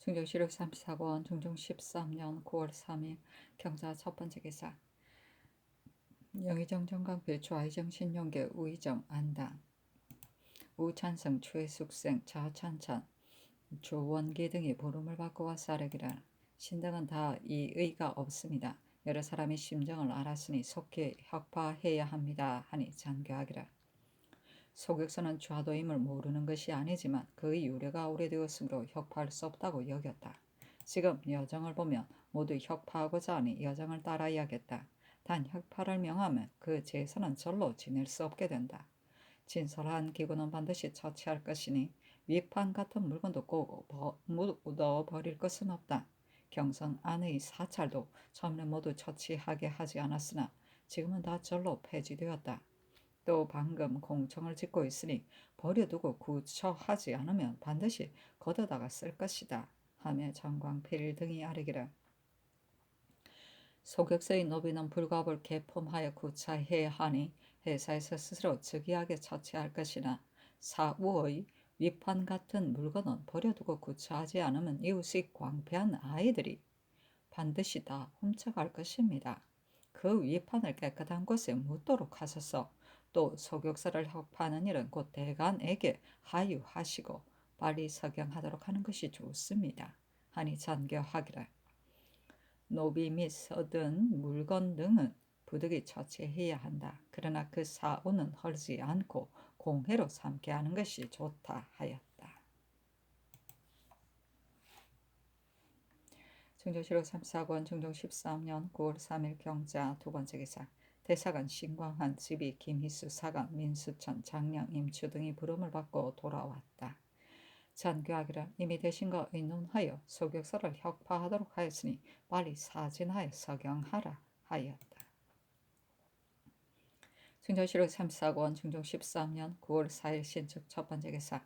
중종시력 34권 중종 13년 9월 3일 경자 첫 번째 기사 영의정 정강필 좌의정 신용계 우의정 안당 우찬성 최숙생 자찬찬 조원기 등이 부름을 받고 와서 아뢰기를 신등은 다 이 의가 없습니다. 여러 사람이 심정을 알았으니 속히 혁파해야 합니다 하니 잔교하기를 소격서는 좌도임을 모르는 것이 아니지만 그의 유래가 오래되었으므로 혁파할 수 없다고 여겼다. 지금 여정을 보면 모두 혁파하고자 하니 여정을 따라야겠다. 단 혁파를 명하면 그 제사는 절로 지낼 수 없게 된다. 진솔한 기구는 반드시 처치할 것이니 위판 같은 물건도 꼭 묻어버릴 것은 없다. 경성 안의 사찰도 처음에 모두 처치하게 하지 않았으나 지금은 다 절로 폐지되었다. 또 방금 공청을 짓고 있으니 버려두고 구처하지 않으면 반드시 걷어다가 쓸 것이다 하며 장광필 등이 아뢰기를 소격서의 노비는 불갑을 개품하여 구차해야 하니 회사에서 스스로 즉위하게 처치할 것이나 사우의 위판 같은 물건은 버려두고 구차하지 않으면 이웃이 광폐한 아이들이 반드시 다 훔쳐갈 것입니다. 그 위판을 깨끗한 곳에 묻도록 하소서. 또 소격사를 혁파하는 일은 곧 대간에게 하유하시고 빨리 석양하도록 하는 것이 좋습니다 하니 잔교하기를 노비 및 서든 물건 등은 부득이 처치해야 한다. 그러나 그 사오는 헐지 않고 공회로 삼게 하는 것이 좋다 하였다. 중종실록 34권 중종 13년 9월 3일 경자 두 번째 기사 대사관 신광한 집이 김희수 사관 민수천 장령 임추 등이 부름을 받고 돌아왔다. 잔교하기를 이미 대신과 의논하여 소격서를 혁파하도록 하였으니 빨리 사진하여 서경하라 하였다. 중종실록 34권 중종 13년 9월 4일 신축 첫 번째 기사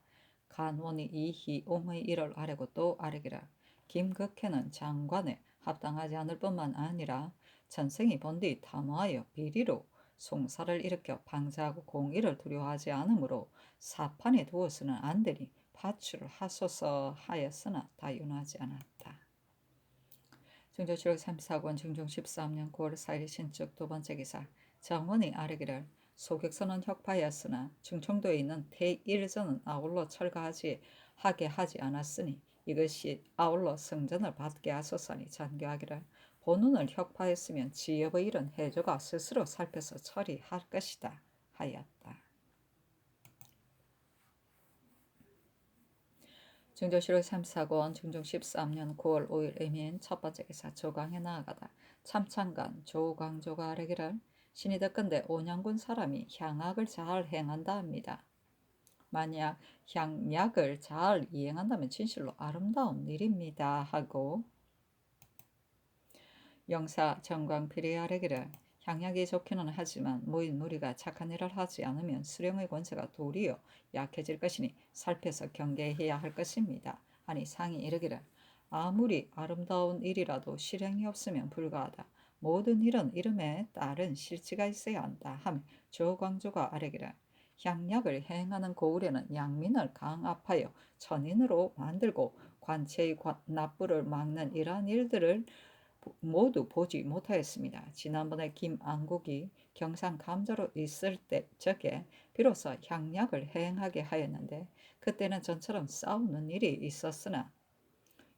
간원이 이희옹의 일을 아뢰고 또 아뢰기를 김극회는 장관에 합당하지 않을 뿐만 아니라 전생이 본디 탐하여 비리로 송사를 일으켜 방자하고 공의를 두려워하지 않으므로 사판에 두어서는 안 되니 파출을 하소서 하였으나 다윤하지 않았다. 중종실록 34권 중종 13년 9월 4일 신축 두 번째 기사 정원이 아뢰기를 소격서는 혁파였으나 충청도에 있는 태일전은 아울러 하게 하지 않았으니 이것이 아울러 성전을 받게 하소서니 잔교하기를 본운을 혁파했으면 지역의 일은 해조가 스스로 살펴서 처리할 것이다 하였다. 중종실록 34권 중종 13년 9월 5일 의미인 첫 번째 기사 조강에 나아가다 참창간 조광조가 아뢰기를 신이 듣건대 온양군 사람이 향악을 잘 행한다 합니다. 만약 향약을 잘 이행한다면 진실로 아름다운 일입니다 하고 영사 정광필이 아뢰기를 향약이 좋기는 하지만 모인 무리가 착한 일을 하지 않으면 수령의 권세가 도리어 약해질 것이니 살펴서 경계해야 할 것입니다. 아니 상이 이르기를 아무리 아름다운 일이라도 실행이 없으면 불가하다. 모든 일은 이름에 따른 실치가 있어야 한다 하며 조광조가 아뢰기를 향약을 행하는 고을에는 양민을 강압하여 천인으로 만들고 관체의 납부를 막는 이러한 일들을 모두 보지 못하였습니다. 지난번에 김안국이 경상 감자로 있을 때 적에 비로소 향약을 행하게 하였는데 그때는 전처럼 싸우는 일이 있었으나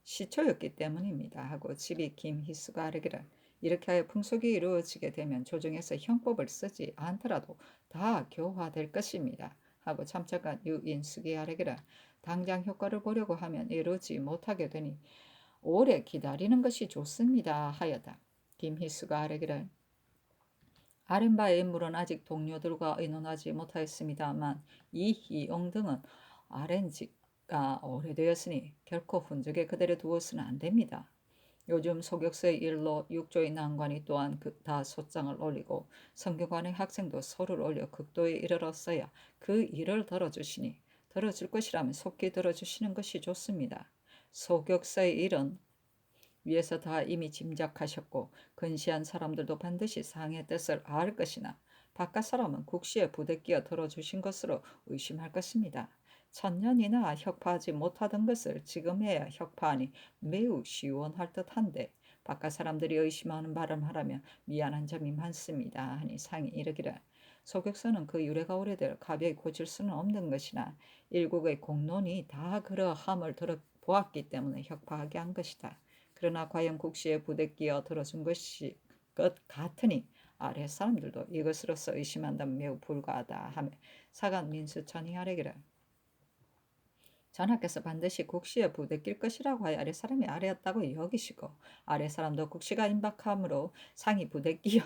시초였기 때문입니다 하고 집이 김희수가 아뢰기를 이렇게 하여 풍속이 이루어지게 되면 조정에서 형법을 쓰지 않더라도 다 교화될 것입니다 하고 참작한 유인숙이 아뢰기를 당장 효과를 보려고 하면 이루지 못하게 되니 오래 기다리는 것이 좋습니다 하였다. 김희수가 아뢰기를 아랫바의 인물은 아직 동료들과 의논하지 못하였습니다만 이희용 등은 아렌지가 오래되었으니 결코 훈적에 그대로 두어서는 안 됩니다. 요즘 소격서의 일로 육조의 난관이 또한 다 소장을 올리고 성균관의 학생도 소를 올려 극도에 이르렀어야 그 일을 들어줄 것이라면 속히 들어주시는 것이 좋습니다. 소격서의 일은 위에서 다 이미 짐작하셨고 근시한 사람들도 반드시 상의 뜻을 알 것이나 바깥 사람은 국시에 부대끼어 들어주신 것으로 의심할 것입니다. 천년이나 혁파하지 못하던 것을 지금에야 혁파하니 매우 시원할 듯한데 바깥 사람들이 의심하는 바를 하라면 미안한 점이 많습니다 하니 상이 이르기를 소격서는 그 유래가 오래되어 가벼이 고칠 수는 없는 것이나 일국의 공론이 다 그러함을 들어보았기 때문에 혁파하게 한 것이다. 그러나 과연 국시의 부대 끼어 들어준 것이 것 같으니 아래 사람들도 이것으로서 의심한다면 매우 불가하다 하며 사간 민수천이 아래기를 전하께서 반드시 국시에 부대낄 것이라고 하여 아래 사람이 아래였다고 여기시고 아래 사람도 국시가 임박함으로 상이 부대끼어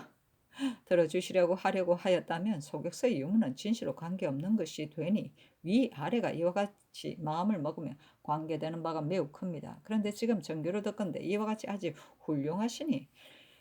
들어주시려고 하려고 하였다면 소격서의 유무는 진실로 관계없는 것이 되니 위아래가 이와 같이 마음을 먹으면 관계되는 바가 매우 큽니다. 그런데 지금 정교를 듣건대 이와 같이 아주 훌륭하시니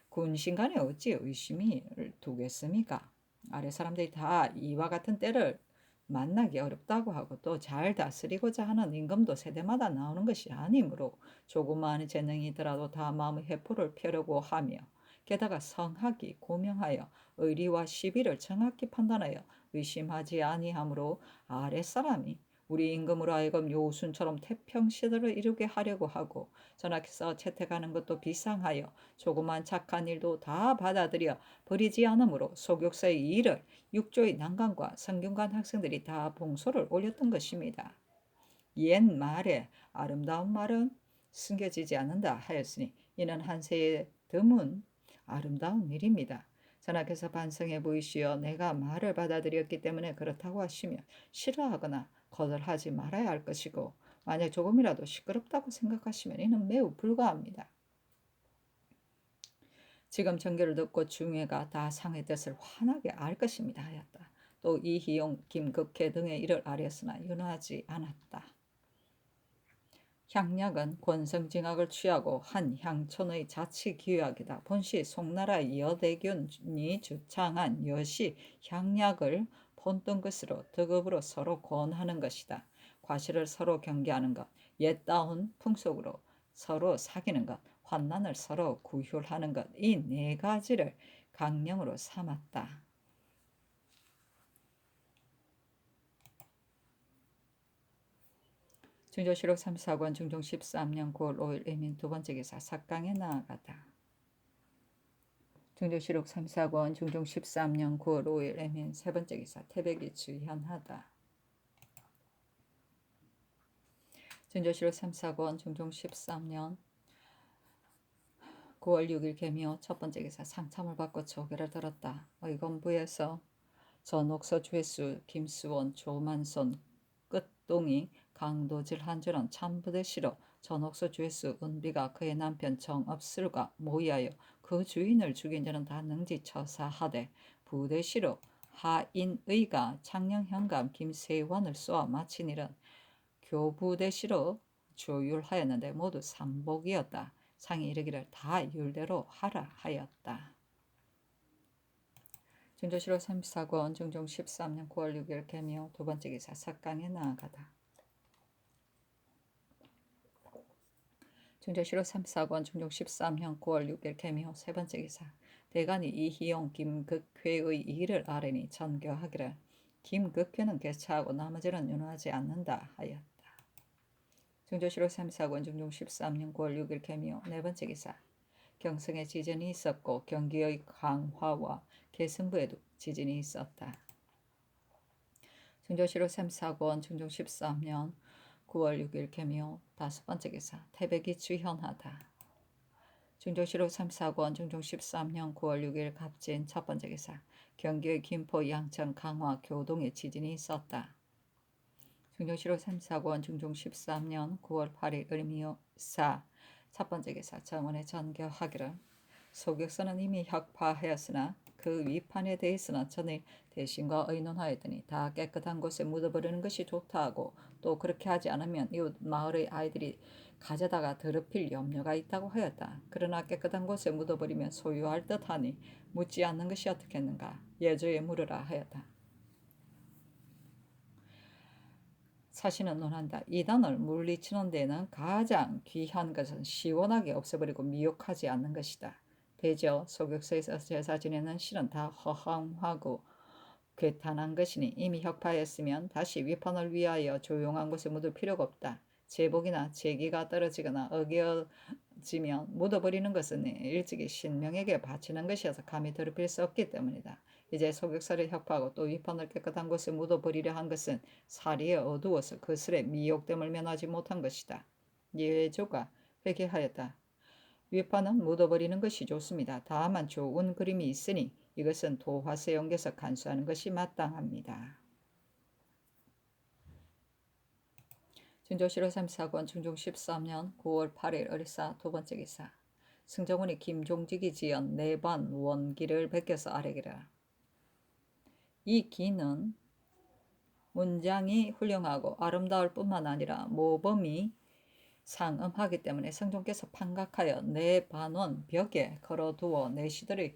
군신간에 어찌 의심을 두겠습니까? 아래 사람들이 다 이와 같은 때를 만나기 어렵다고 하고 또 잘 다스리고자 하는 임금도 세대마다 나오는 것이 아니므로 조그마한 재능이더라도 다 마음의 회포를 펴려고 하며 게다가 성학이 고명하여 의리와 시비를 정확히 판단하여 의심하지 아니하므로 아랫사람이 우리 임금으로 하여금 요순처럼 태평시대를 이루게 하려고 하고 전하께서 채택하는 것도 비상하여 조그만 착한 일도 다 받아들여 버리지 않으므로 소격서의 일을 육조의 난관과 성균관 학생들이 다 봉소를 올렸던 것입니다. 옛 말에 아름다운 말은 숨겨지지 않는다 하였으니 이는 한세에 드문 아름다운 일입니다. 전하께서 반성해 보이시어 내가 말을 받아들였기 때문에 그렇다고 하시면 싫어하거나 거절하지 말아야 할 것이고 만약 조금이라도 시끄럽다고 생각하시면 이는 매우 불가합니다. 지금 전교를 듣고 중회가 다 상의 뜻을 환하게 알 것입니다 하였다. 또 이희용, 김극회 등의 일을 아뢰었으나 윤하지 않았다. 향약은 권성징악을 취하고 한 향촌의 자치기획이다. 본시 송나라 여대균이 주창한 여시 향약을 본뜬 것으로 득업으로 서로 권하는 것이다. 과실을 서로 경계하는 것, 옛다운 풍속으로 서로 사귀는 것, 환난을 서로 구휼하는 것, 이 네 가지를 강령으로 삼았다. 중조실록 3사권 중종 13년 9월 5일 애민 두 번째 기사 삭강에 나아가다. 중조실록 3사권 중종 13년 9월 5일 애민 세 번째 기사 태백이 주현하다. 중조실록 3사권 중종 13년 9월 6일 개미호 첫 번째 기사 상참을 받고 조계를 들었다. 의건부에서 전옥서 죄수 김수원 조만손 끝동이 강도질 한줄은 참부대시로 전옥서 죄수 은비가 그의 남편 정업슬과 모의하여 그 주인을 죽인 자는 다 능지 처사하되 부대시로 하인의가 창녕현감 김세원을 쏘아 마친 일은 교부대시로 조율하였는데 모두 삼복이었다. 상이 이르기를 다 율대로 하라 하였다. 중조실록 34권 중종 13년 9월 6일 개미호 두 번째 기사 삭강에 나아가다. 중조실록 34권 중종 13년 9월 6일 개미호 세 번째 기사 대간이 이희용 김극회의 일을 아뢰니 전교하기를 김극회는 개차하고 나머지는 윤호하지 않는다 하였다. 중조실록 34권 중종 13년 9월 6일 개미호 네 번째 기사 경성에 지진이 있었고 경기의 강화와 계승부에도 지진이 있었다. 중조실록 3사권 중종 13년 9월 6일 개미호 다섯 번째 기사 태백이 주현하다. 중조실록 3사권 중종 13년 9월 6일 갑진 첫 번째 기사 경기의 김포 양천 강화 교동에 지진이 있었다. 중조실록 3사권 중종 13년 9월 8일 을미호사 첫 번째 기사 정원에 전교하기를 소격서는 이미 혁파하였으나 그 위판에 대해서는 전에 대신과 의논하였더니 다 깨끗한 곳에 묻어버리는 것이 좋다 하고 또 그렇게 하지 않으면 이웃 마을의 아이들이 가져다가 더럽힐 염려가 있다고 하였다. 그러나 깨끗한 곳에 묻어버리면 소유할 듯하니 묻지 않는 것이 어떻겠는가 예조에 물으라 하였다. 사신은 논한다. 이단을 물리치는 데는 가장 귀한 것은 시원하게 없애버리고 미혹하지 않는 것이다. 대저 소격서에서 제사 지내는 실은 다 허황하고 괴탄한 것이니 이미 혁파했으면 다시 위판을 위하여 조용한 곳에 묻을 필요가 없다. 제복이나 제기가 떨어지거나 어기어지면 묻어버리는 것은 일찍이 신명에게 바치는 것이어서 감히 더럽힐 수 없기 때문이다. 이제 소격사를 혁파하고 또 위판을 깨끗한 곳에 묻어버리려 한 것은 사리에 어두워서 그 슬에 미혹됨을 면하지 못한 것이다. 예조가 회개하였다. 위판은 묻어버리는 것이 좋습니다. 다만 좋은 그림이 있으니 이것은 도화서에 옮겨서 간수하는 것이 마땅합니다. 준조실호 34권 중종 13년 9월 8일 을사 두 번째 기사. 승정원이 김종직이 지은 내반 원기를 베껴서 아래기라. 이 기는 문장이 훌륭하고 아름다울 뿐만 아니라 모범이 상음하기 때문에 성종께서 판각하여 내 반원 벽에 걸어두어 내시들의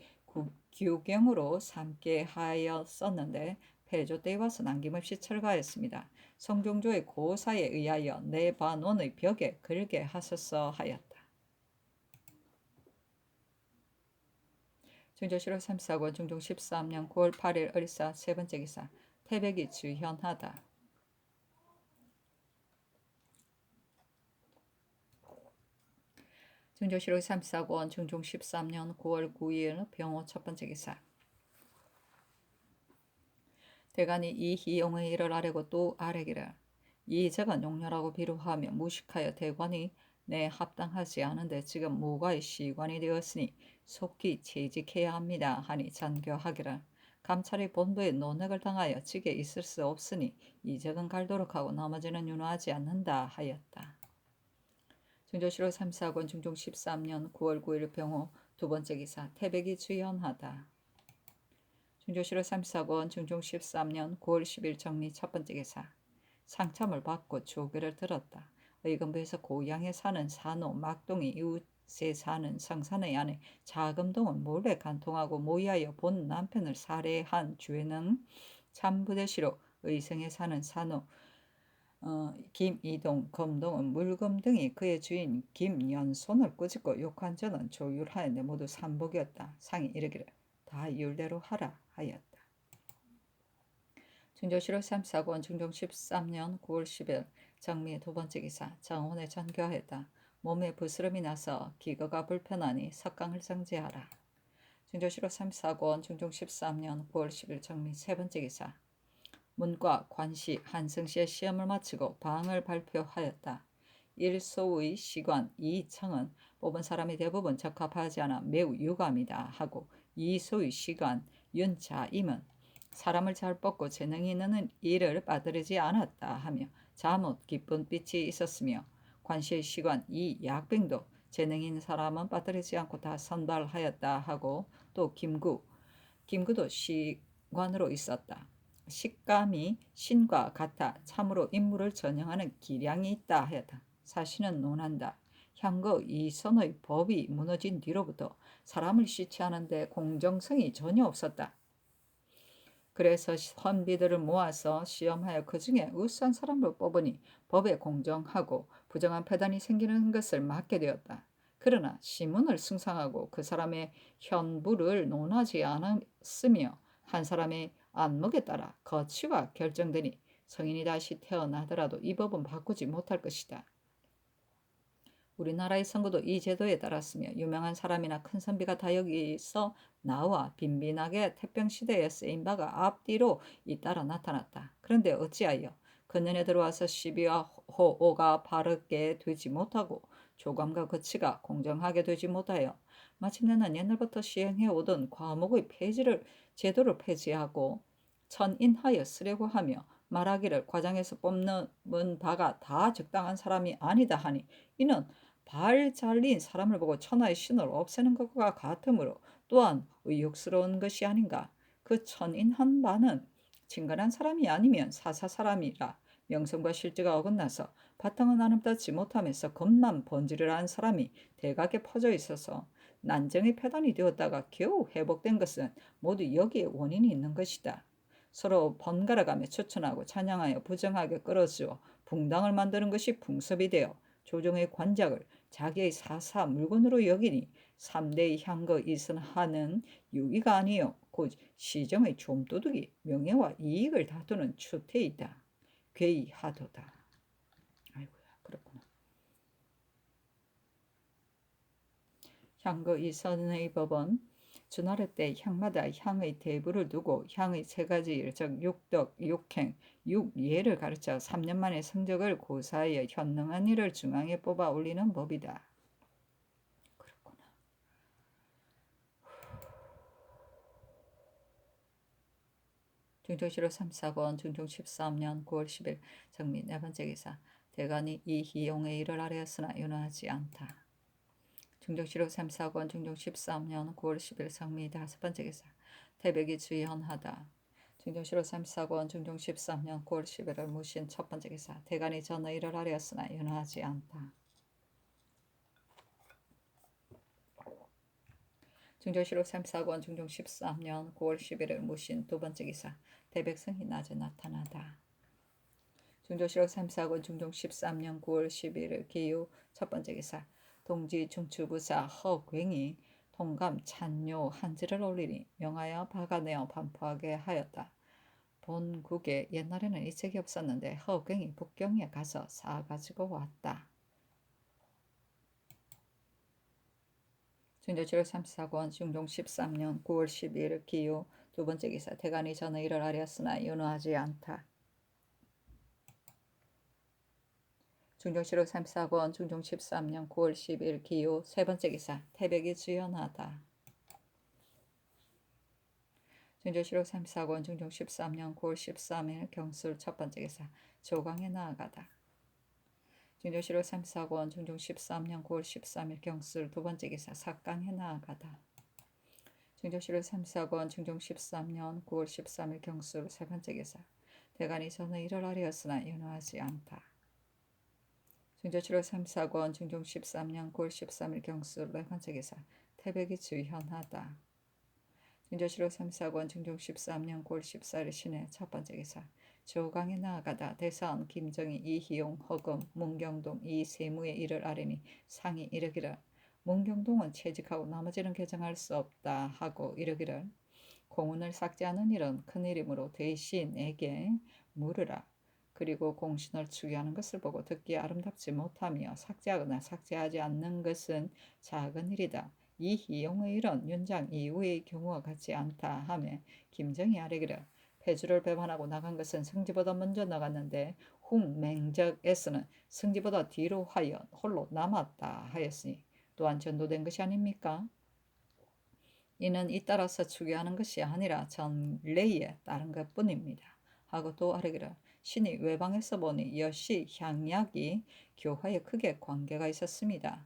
규경으로 삼게 하였었는데 폐조 때에 와서 남김없이 철거하였습니다. 성종조의 고사에 의하여 내 반원의 벽에 걸게 하소서 하였다. 중조실록 34권 중종 13년 9월 8일 을사 세 번째 기사. 태백이 주현하다. 중조실록 34권 중종 13년 9월 9일 병호 첫 번째 기사. 대간이 이 희용의 일을 아래고 또 아래기를. 이 적은 용렬하고 비루하며 무식하여 대관이 내 합당하지 않은데 지금 모가의 시관이 되었으니 속히 채직해야 합니다 하니 잔교하기를. 감찰이 본부에 논액을 당하여 직에 있을 수 없으니 이 적은 갈도록 하고 나머지는 윤호하지 않는다 하였다. 중조실록 34권 중종 13년 9월 9일 병호 두 번째 기사. 태백이 주연하다. 중조실록 34권 중종 13년 9월 10일 정리 첫 번째 기사. 상참을 받고 조교를 들었다. 의금부에서 고향에 사는 산호 막동이 이웃에 사는 성산의 아내 자금동을 몰래 간통하고 모의하여 본 남편을 살해한 죄는 참부대시로 의성에 사는 산호 김이동, 검동은 물금 등이 그의 주인 김연손을 꾸짖고 욕한 저는 조율하였는데 모두 삼복이었다. 상이 이르기를 다 율대로 하라 하였다. 중조실록 34권 중종 13년 9월 10일 정미 두 번째 기사. 정원에 전교하였다. 몸에 부스럼이 나서 기거가 불편하니 석강을 정제하라. 중조실록 34권 중종 13년 9월 10일 정미 세 번째 기사. 문과 관시 한승시의 시험을 마치고 방을 발표하였다. 1소의 시관 2청은 뽑은 사람이 대부분 적합하지 않아 매우 유감이다 하고 2소의 시관 윤자임은 사람을 잘 뽑고 재능이 있는 일을 빠뜨리지 않았다 하며 잠옷 기쁜 빛이 있었으며 관시의 시관 이약병도 재능이 있는 사람은 빠뜨리지 않고 다 선발하였다 하고 또 김구도 시관으로 있었다. 식감이 신과 같아 참으로 인물을 전형하는 기량이 있다 하였다. 사실은 논한다. 향거 이선의 법이 무너진 뒤로부터 사람을 시치하는데 공정성이 전혀 없었다. 그래서 선비들을 모아서 시험하여 그 중에 우수한 사람을 뽑으니 법에 공정하고 부정한 패단이 생기는 것을 막게 되었다. 그러나 시문을 승상하고 그 사람의 현부를 논하지 않았으며 한 사람의 안목에 따라 거취가 결정되니 성인이 다시 태어나더라도 이 법은 바꾸지 못할 것이다. 우리나라의 선거도 이 제도에 따랐으며 유명한 사람이나 큰 선비가 다 여기서 나와 빈빈하게 태평시대에 쓰인 바가 앞뒤로 잇따라 나타났다. 그런데 어찌하여 근년에 들어와서 시비와 호오가 바르게 되지 못하고 조감과 거치가 공정하게 되지 못하여 마침내는 옛날부터 시행해 오던 과목의 제도를 폐지하고 천인하여 쓰려고 하며 말하기를 과장에서 뽑는 바가 다 적당한 사람이 아니다 하니 이는 발 잘린 사람을 보고 천하의 신을 없애는 것과 같으므로 또한 의욕스러운 것이 아닌가. 그 천인한 바는 친근한 사람이 아니면 사사 사람이라 명성과 실제가 어긋나서 바탕은 아름답지 못하면서 겉만 번지르르한 사람이 대각에 퍼져 있어서 난정의 패단이 되었다가 겨우 회복된 것은 모두 여기에 원인이 있는 것이다. 서로 번갈아가며 추천하고 찬양하여 부정하게 끌어주어 붕당을 만드는 것이 풍습이 되어 조정의 관작을 자기의 사사 물건으로 여기니 3대의 향거 이선하는 유의가 아니요 곧 시정의 좀도둑이 명예와 이익을 다투는 추태이다. 괴이하도다. 아이고야 그렇구나. 향거 이선의 법은 주나라 때 향마다 향의 대부를 두고 향의 세 가지 일, 즉 육덕, 육행, 육예를 가르쳐 3년 만에 성적을 고사하여 현능한 이를 중앙에 뽑아 올리는 법이다. 그렇구나. 중종실록 3사권 중종 13년 9월 10일 정미 네 번째 기사 대간이 이 희용의 일을 아뢰었으나 윤허하지 않다. 중종실록 3사권 중종 13년 9월 10일 성미 다섯 번째 기사 태백이 주의헌하다. 중종실록 3사권 중종 13년 9월 10일을 무신 첫 번째 기사 대간이 전의 일을 아뢰었으나 윤허하지 않다. 중종실록 3사권 중종 13년 9월 11일 무신 두 번째 기사 대백성이 낮에 나타나다. 중종실록 3사권 중종 13년 9월 11일 기후 첫 번째 기사 동지 중추부사 허괭이 통감 찬요 한지를 올리니 명하여 박아내어 반포하게 하였다. 본국에 옛날에는 이 책이 없었는데 허괭이 북경에 가서 사가지고 왔다. 중종실록 3사권 중종 13년 9월 12일 기후 두 번째 기사 대간이 전의 일을 아뢰었으나 윤허하지 않다. 중종실록 3사권 중종 13년 9월 10일 기후 세 번째 기사 태백이 주연하다. 중종실록 3사권 중종 13년 9월 13일 경술 첫 번째 기사 조강에 나아가다. 중종실록 3사권 중종 13년 9월 13일 경술 두 번째 기사 삭강에 나아가다. 중종실록 3사권 중종 13년 9월 13일 경술 세 번째 기사 대간이 전의 일을 아뢰었으나 윤허하지 않다. 중종실록 3사권 중종 13년 9월 13일 경술 네 번째 기사 태백이 주현하다. 중종실록 3사권 중종 13년 9월 14일 신해 첫 번째 기사 조강에 나아가다 대사원 김정희 이희용 허금 문경동 이 세무의 일을 아뢰니 상이 이르기를 문경동은 채직하고 나머지는 개정할 수 없다 하고 이르기를 공문을 삭제하는 일은 큰일이므로 대신에게 물으라. 그리고 공신을 추구하는 것을 보고 듣기에 아름답지 못하며 삭제하거나 삭제하지 않는 것은 작은 일이다. 이 희용의 일은 윤장 이후의 경우와 같지 않다 하며 김정희 아뢰기를 폐주를 배반하고 나간 것은 승지보다 먼저 나갔는데 훅맹적에서는 승지보다 뒤로 하여 홀로 남았다 하였으니 또한 전도된 것이 아닙니까? 이는 잇따라서 추구하는 것이 아니라 전례에 따른 것뿐입니다. 하고 또 아뢰기를 신이 외방에서 보니 여시 향약이 교화에 크게 관계가 있었습니다.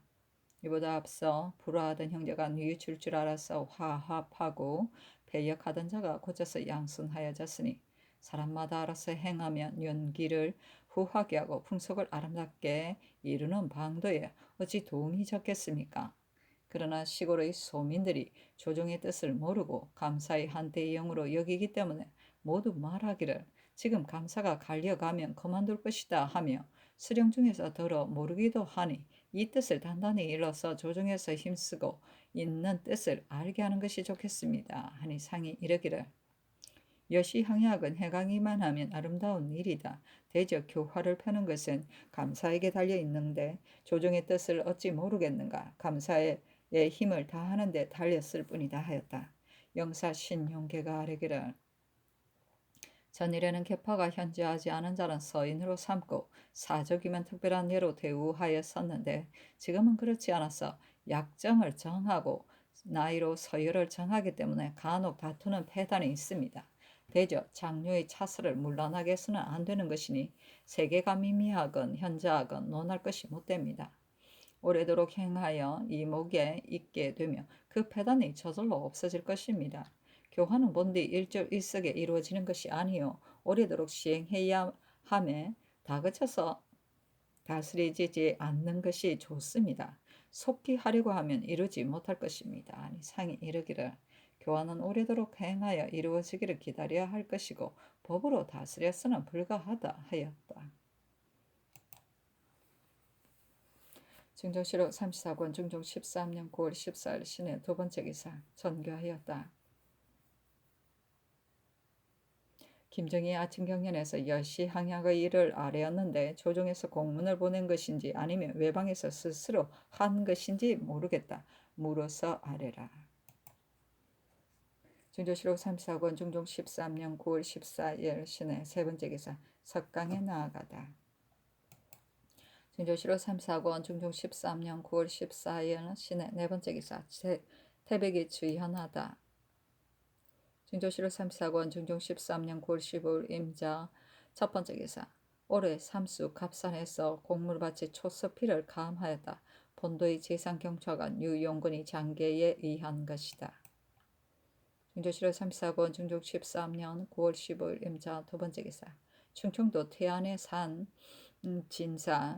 이보다 앞서 불화하던 형제가 뉘우칠 줄 알아서 화합하고 배역하던 자가 고쳐서 양순하여졌으니 사람마다 알아서 행하면 연기를 후하게 하고 풍속을 아름답게 이루는 방도에 어찌 도움이 적겠습니까? 그러나 시골의 소민들이 조정의 뜻을 모르고 감사의 한때의 영으로 여기기 때문에 모두 말하기를 지금 감사가 갈려가면 그만둘 것이다 하며 수령 중에서 더러 모르기도 하니 이 뜻을 단단히 일러서 조정에서 힘쓰고 있는 뜻을 알게 하는 것이 좋겠습니다. 하니 상이 이르기를 여시향약은 해강이만 하면 아름다운 일이다. 대저 교화를 펴는 것은 감사에게 달려 있는데 조정의 뜻을 어찌 모르겠는가. 감사의 힘을 다하는 데 달렸을 뿐이다 하였다. 영사 신용계가 아뢰기를 전일에는 계파가 현저하지 않은 자는 서인으로 삼고 사적이면 특별한 예로 대우하였었는데 지금은 그렇지 않아서 약정을 정하고 나이로 서열을 정하기 때문에 간혹 다투는 폐단이 있습니다. 대저 장류의 차설을 물러나게 해서는 안 되는 것이니 세계가 미미하건 현저하건 논할 것이 못됩니다. 오래도록 행하여 이목에 있게 되며 그 폐단이 저절로 없어질 것입니다. 교화는 본디 일적일석에 이루어지는 것이 아니요 오래도록 시행해야 함에 다그쳐서 다스려지지 않는 것이 좋습니다. 속히 하려고 하면 이루지 못할 것입니다. 아니 상이 이르기를 교화는 오래도록 행하여 이루어지기를 기다려야 할 것이고 법으로 다스려서는 불가하다 하였다. 증조실록 34권 중종 13년 9월 14일 신의 두 번째 기사 전교하였다. 김정희 아침 경연에서 여시 항약의 일을 아뢰었는데 조정에서 공문을 보낸 것인지 아니면 외방에서 스스로 한 것인지 모르겠다. 물어서 아뢰라. 증조실록 34권 중종 13년 9월 14일 신의 세 번째 기사 석강에 나아가다. 증조실록 34권 중종 13년 9월 14일 신의 네 번째 기사 태백이 주현하다. 증조실록 34권 중종 13년 9월 15일 임자 첫 번째 기사 올해 삼수 갑산에서 곡물밭이 초서피를 가함하였다. 본도의 재상경찰관 유용근이 장계에 의한 것이다. 증조실록 34권 중종 13년 9월 15일 임자 두 번째 기사 충청도 태안의 산 진사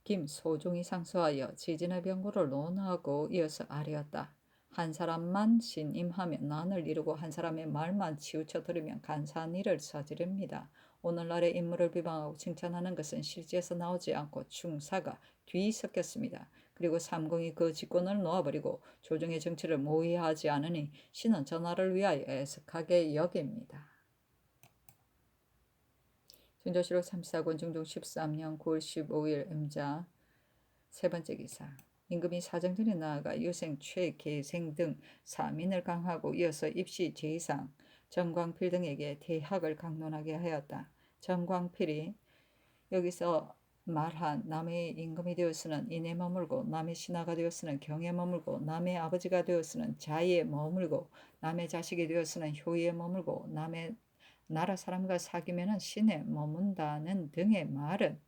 김소중이 상소하여 지진의 병고를 논하고 이어서 아뢰었다. 한 사람만 신임하면 난을 이루고 한 사람의 말만 치우쳐 들으면 간사한 일을 저지릅니다. 오늘날의 인물을 비방하고 칭찬하는 것은 실제에서 나오지 않고 충사가 뒤섞였습니다. 그리고 삼공이 그 직권을 놓아버리고 조정의 정치를 모의하지 않으니 신은 전하를 위하여 애석하게 여깁니다. 증조실록 34권 중종 13년 9월 15일 임자 세 번째 기사 임금이 사정전에 나아가 유생, 최, 계생 등 사민을 강하고 이어서 입시, 제상, 정광필 등에게 대학을 강론하게 하였다. 정광필이 여기서 말한 남의 임금이 되었으는 인에 머물고 남의 신하가 되었으는 경에 머물고 남의 아버지가 되었으는 자에 머물고 남의 자식이 되었으는 효에 머물고 남의 나라 사람과 사귀면은 신에 머문다는 등의 말은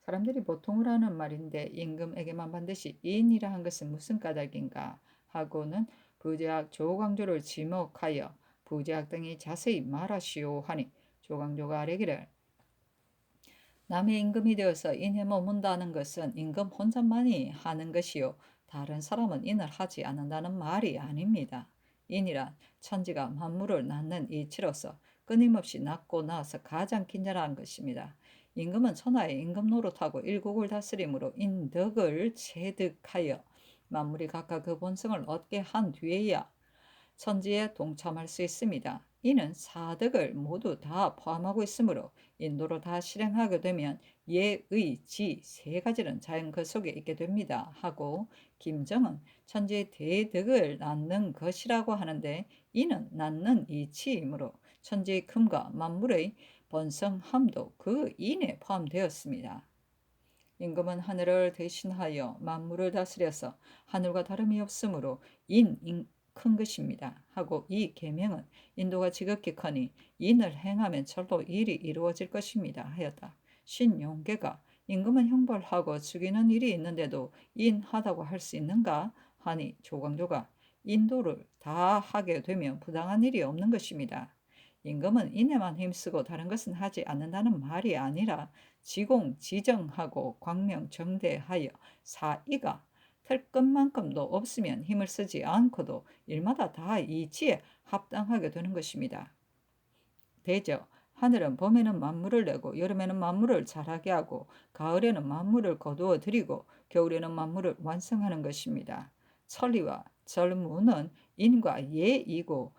사람들이 보통으로 하는 말인데 임금에게만 반드시 인이라 한 것은 무슨 까닭인가 하고는 부제학 조광조를 지목하여 부제학 등이 자세히 말하시오 하니 조광조가 아뢰기를 남의 임금이 되어서 인에 머문다는 것은 임금 혼자만이 하는 것이요 다른 사람은 인을 하지 않는다는 말이 아닙니다. 인이란 천지가 만물을 낳는 이치로서 끊임없이 낳고 낳아서 가장 긴장한 것입니다. 임금은 천하의 임금 노릇하고 일국을 다스림으로 인덕을 체득하여 만물이 각각 그 본성을 얻게 한 뒤에야 천지에 동참할 수 있습니다. 이는 사덕을 모두 다 포함하고 있으므로 인도로 다 실행하게 되면 예의, 지 세 가지는 자연 그 속에 있게 됩니다. 하고 김정은 천지의 대덕을 낳는 것이라고 하는데 이는 낳는 이치이므로 천지의 큼과 만물의 번성함도 그 인에 포함되었습니다. 임금은 하늘을 대신하여 만물을 다스려서 하늘과 다름이 없으므로 큰 것입니다. 하고 이 계명은 인도가 지극히 커니 인을 행하면 절로 일이 이루어질 것입니다. 하였다. 신용계가 임금은 형벌하고 죽이는 일이 있는데도 인하다고 할 수 있는가 하니 조광조가 인도를 다 하게 되면 부당한 일이 없는 것입니다. 임금은 인에만 힘쓰고 다른 것은 하지 않는다는 말이 아니라 지공지정하고 광명정대하여 사이가 틀 것만큼도 없으면 힘을 쓰지 않고도 일마다 다 이치에 합당하게 되는 것입니다. 대저 하늘은 봄에는 만물을 내고 여름에는 만물을 자라게 하고 가을에는 만물을 거두어 들이고 겨울에는 만물을 완성하는 것입니다. 천리와 절무는 인과 예이고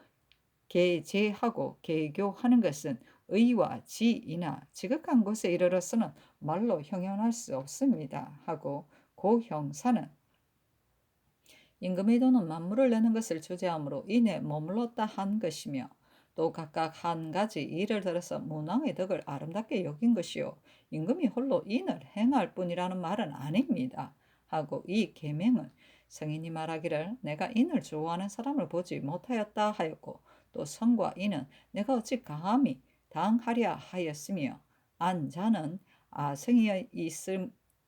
계제하고 계교하는 것은 의와 지이나 지극한 곳에 이르러서는 말로 형용할 수 없습니다. 하고 고형사는 임금의 도는 만물을 내는 것을 주제하므로 인에 머물렀다 한 것이며 또 각각 한 가지 일을 들어서 문왕의 덕을 아름답게 여긴 것이요 임금이 홀로 인을 행할 뿐이라는 말은 아닙니다. 하고 이 계명은 성인이 말하기를 내가 인을 좋아하는 사람을 보지 못하였다 하였고 또 성과 인은 내가 어찌 감히 당하랴 하였으며 안자는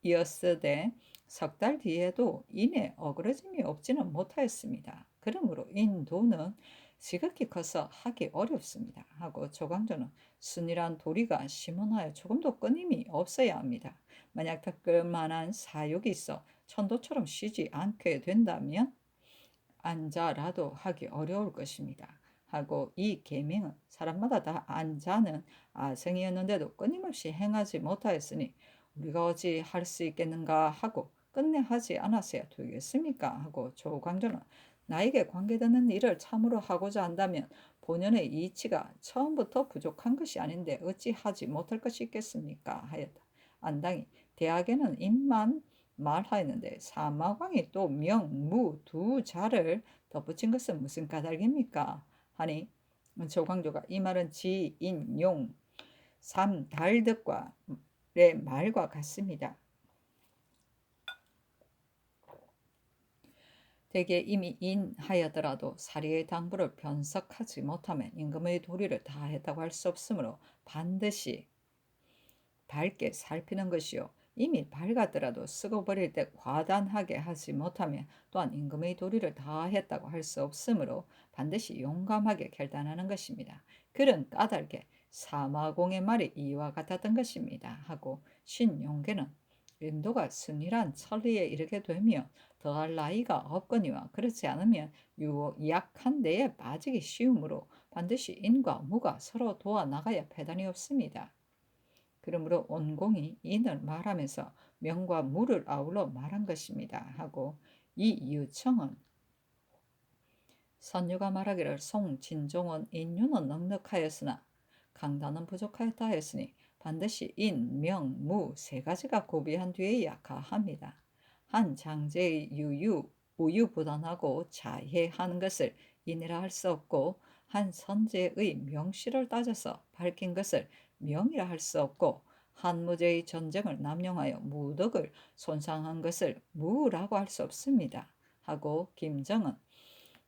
아성이었으되 석 달 뒤에도 인에 어그러짐이 없지는 못하였습니다. 그러므로 인도는 지극히 커서 하기 어렵습니다. 하고 조광조는 순이란 도리가 심원하여 조금도 끊임이 없어야 합니다. 만약 닦을 만한 사욕이 있어 천도처럼 쉬지 않게 된다면 안자라도 하기 어려울 것입니다. 하고 이 계명은 사람마다 다 안자는 아성이었는데도 끊임없이 행하지 못하였으니 우리가 어찌 할 수 있겠는가 하고 끝내 하지 않았어야 되겠습니까? 하고 조광조는 나에게 관계되는 일을 참으로 하고자 한다면 본연의 이치가 처음부터 부족한 것이 아닌데 어찌 하지 못할 것이 있겠습니까? 하였다. 안당이 대학에는 임만 말하였는데 사마광이 또 명, 무 두 자를 덧붙인 것은 무슨 까닭입니까? 하니 조광조가 이 말은 지, 인, 용, 삼, 달득과 의 말과 같습니다. 대개 이미 인하여더라도 사리의 당부를 변석하지 못하면 임금의 도리를 다했다고 할 수 없으므로 반드시 밝게 살피는 것이요. 이미 밝았더라도 쓰고 버릴 때 과단하게 하지 못하면 또한 임금의 도리를 다했다고 할 수 없으므로 반드시 용감하게 결단하는 것입니다. 그런 까닭에 사마공의 말이 이와 같았던 것입니다. 하고 신용계는 인도가 순일한 천리에 이르게 되며 더할 나이가 없거니와 그렇지 않으면 약한 데에 빠지기 쉬우므로 반드시 인과 무가 서로 도와 나가야 패단이 없습니다. 그러므로 온공이 인을 말하면서 명과 무를 아울러 말한 것입니다. 하고 이 유청은 선유가 말하기를 송진종은 인유는 넉넉하였으나 강단은 부족하였다 하였으니 반드시 인, 명, 무 세 가지가 고비한 뒤에야 가합니다. 한 장제의 우유부단하고 자해하는 것을 인이라 할 수 없고 한 선제의 명시를 따져서 밝힌 것을 명이라 할 수 없고 한 무제의 전쟁을 남용하여 무덕을 손상한 것을 무라고 할 수 없습니다. 하고 김정은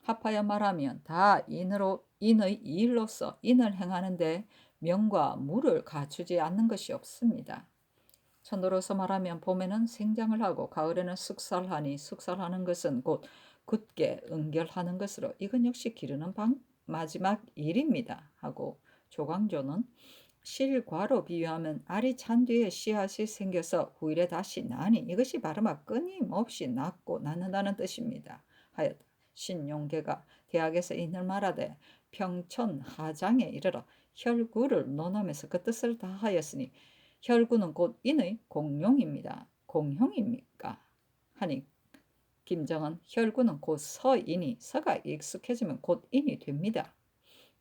합하여 말하면 다 인의 일로서 인을 행하는데 명과 무를 갖추지 않는 것이 없습니다. 천도로서 말하면 봄에는 생장을 하고 가을에는 숙살하니 숙살하는 것은 곧 굳게 응결하는 것으로 이건 역시 기르는 마지막 일입니다. 하고 조광조는 실과로 비유하면 알이 찬 뒤에 씨앗이 생겨서 후일에 다시 나니 이것이 바로 끊임없이 낳고 낳는다는 뜻입니다. 하였다. 신용계가 대학에서 인을 말하되 평천하장에 이르러 혈구를 논하면서 그 뜻을 다하였으니 혈구는 곧 인의 공용입니다. 공형입니까? 하니 김정은 혈구는 곧 서인이 서가 익숙해지면 곧 인이 됩니다.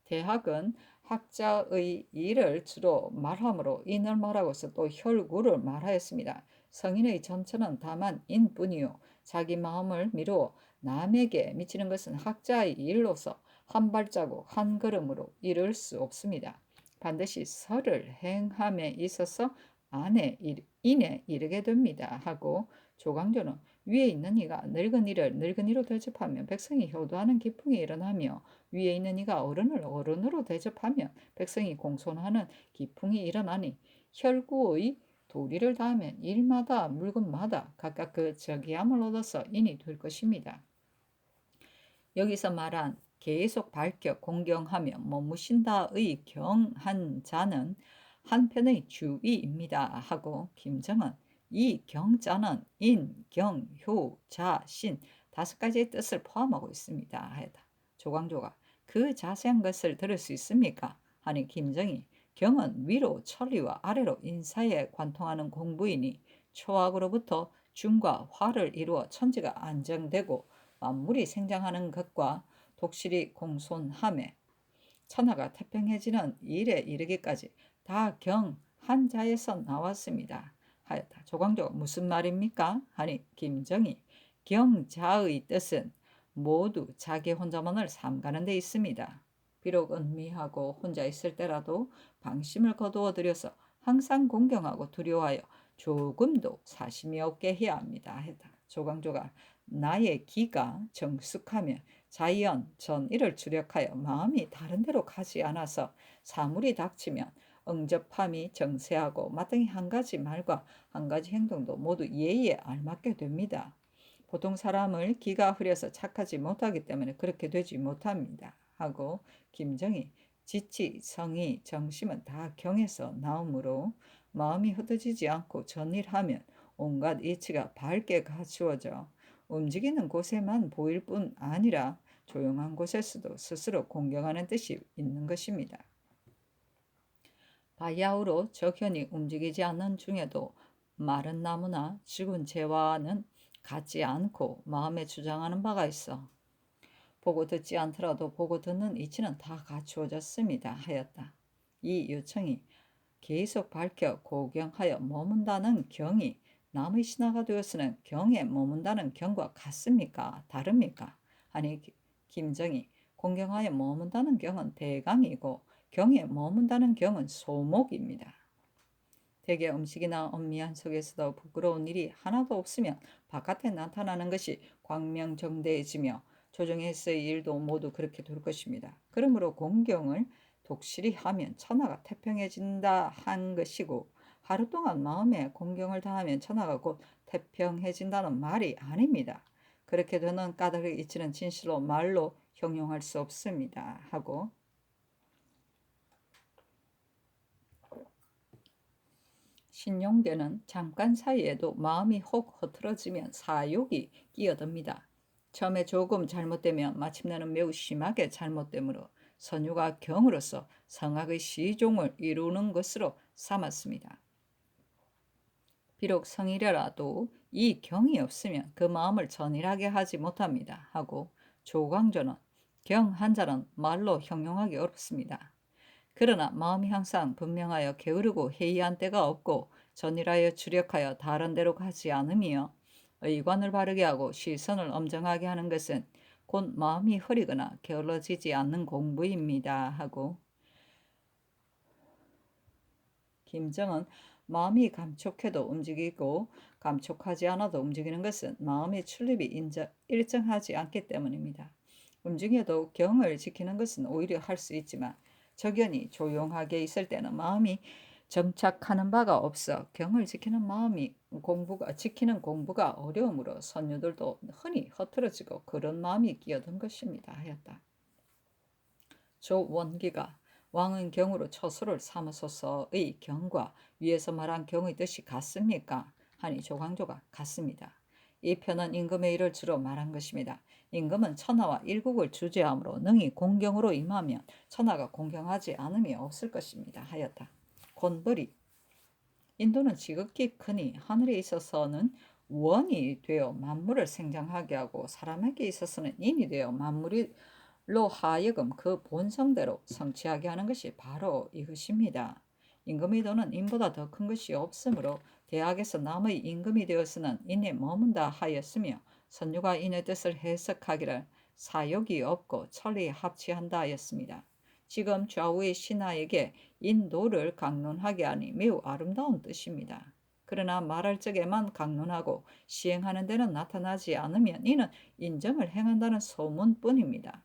대학은 학자의 일을 주로 말하므로 인을 말하고서 또 혈구를 말하였습니다. 성인의 전체는 다만 인뿐이요 자기 마음을 미루어 남에게 미치는 것은 학자의 일로서 한 발자국 한 걸음으로 이룰 수 없습니다. 반드시 설을 행함에 있어서 인에 이르게 됩니다. 하고 조광조는 위에 있는 이가 늙은 이를 늙은 이로 대접하면 백성이 효도하는 기풍이 일어나며 위에 있는 이가 어른을 어른으로 대접하면 백성이 공손하는 기풍이 일어나니 혈구의 도리를 다하면 일마다 물건마다 각각 그 저기함을 얻어서 인이 될 것입니다. 여기서 말한 계속 밝혀 공경하며 머무신다의 경한 자는 한편의 주의입니다. 하고 김정은 이 경자는 인, 경, 효, 자, 신 다섯 가지의 뜻을 포함하고 있습니다. 하였다. 조광조가 그 자세한 것을 들을 수 있습니까? 하니 김정이 경은 위로 천리와 아래로 인사에 관통하는 공부이니 초학으로부터 중과 화를 이루어 천지가 안정되고 만물이 생장하는 것과 독실이 공손함에 천하가 태평해지는 일에 이르기까지 다 경 한자에서 나왔습니다. 하였다. 조광조가 무슨 말입니까? 하니 김정이 경자의 뜻은 모두 자기 혼자만을 삼가는 데 있습니다. 비록 은미하고 혼자 있을 때라도 방심을 거두어 들여서 항상 공경하고 두려워하여 조금도 사심이 없게 해야 합니다. 했다. 조광조가 나의 기가 정숙하며 자연 전의를 주력하여 마음이 다른 데로 가지 않아서 사물이 닥치면 응접함이 정세하고 마땅히 한 가지 말과 한 가지 행동도 모두 예의에 알맞게 됩니다. 보통 사람을 기가 흐려서 착하지 못하기 때문에 그렇게 되지 못합니다. 하고 김정이 지치, 성의, 정심은 다 경에서 나오므로 마음이 흩어지지 않고 전일하면 온갖 이치가 밝게 갖추어져 움직이는 곳에만 보일 뿐 아니라 조용한 곳에서도 스스로 공경하는 뜻이 있는 것입니다. 바야흐로 적현이 움직이지 않는 중에도 마른 나무나 죽은 재와는 같지 않고 마음에 주장하는 바가 있어 보고 듣지 않더라도 보고 듣는 이치는 다 갖추어졌습니다 하였다. 이 요청이 계속 밝혀 고경하여 머문다는 경이 남의 신하가 되었으는 경에 머문다는 경과 같습니까? 다릅니까? 아니 김정희 공경하여 머문다는 경은 대강이고 경에 머문다는 경은 소목입니다. 대개 음식이나 엄미한 속에서도 부끄러운 일이 하나도 없으면 바깥에 나타나는 것이 광명정대해지며 조정에서의 일도 모두 그렇게 될 것입니다. 그러므로 공경을 독실히 하면 천하가 태평해진다 한 것이고 하루 동안 마음에 공경을 다하면 천하가 곧 태평해진다는 말이 아닙니다. 그렇게 되는 까닭을 이치는 진실로 말로 형용할 수 없습니다. 하고 신용대는 잠깐 사이에도 마음이 혹 흐트러지면 사욕이 끼어듭니다. 처음에 조금 잘못되면 마침내는 매우 심하게 잘못되므로 선유가 경으로서 성악의 시종을 이루는 것으로 삼았습니다. 비록 성이라도 이 경이 없으면 그 마음을 전일하게 하지 못합니다. 하고 조광조는 경 한자는 말로 형용하기 어렵습니다. 그러나 마음이 항상 분명하여 게으르고 해이한 때가 없고 전일하여 주력하여 다른 데로 가지 않으며 의관을 바르게 하고 시선을 엄정하게 하는 것은 곧 마음이 흐리거나 게을러지지 않는 공부입니다. 하고 김정은 마음이 감촉해도 움직이고 감촉하지 않아도 움직이는 것은 마음의 출입이 일정하지 않기 때문입니다. 움직여도 경을 지키는 것은 오히려 할 수 있지만 적연히 조용하게 있을 때는 마음이 정착하는 바가 없어 경을 지키는 지키는 공부가 어려우므로 선유들도 흔히 허트러지고 그런 마음이 끼어든 것입니다. 하였다. 조원기가 왕은 경으로 처소를 삼으소서의 경과 위에서 말한 경의 뜻이 같습니까? 하니 조광조가 같습니다. 이 편은 임금의 일을 주로 말한 것입니다. 임금은 천하와 일국을 주재하므로 능히 공경으로 임하면 천하가 공경하지 않음이 없을 것입니다. 하였다. 곤벌이 인도는 지극히 크니 하늘에 있어서는 원이 되어 만물을 생장하게 하고 사람에게 있어서는 인이 되어 만물로 하여금 그 본성대로 성취하게 하는 것이 바로 이것입니다. 임금의 도는 인보다 더 큰 것이 없으므로 대학에서 남의 임금이 되어서는 인에 머문다 하였으며 선유가 인의 뜻을 해석하기를 사욕이 없고 천리 합치한다 하였습니다. 지금 좌우의 신하에게 인도를 강론하게 하니 매우 아름다운 뜻입니다. 그러나 말할 적에만 강론하고 시행하는 데는 나타나지 않으면 이는 인정을 행한다는 소문뿐입니다.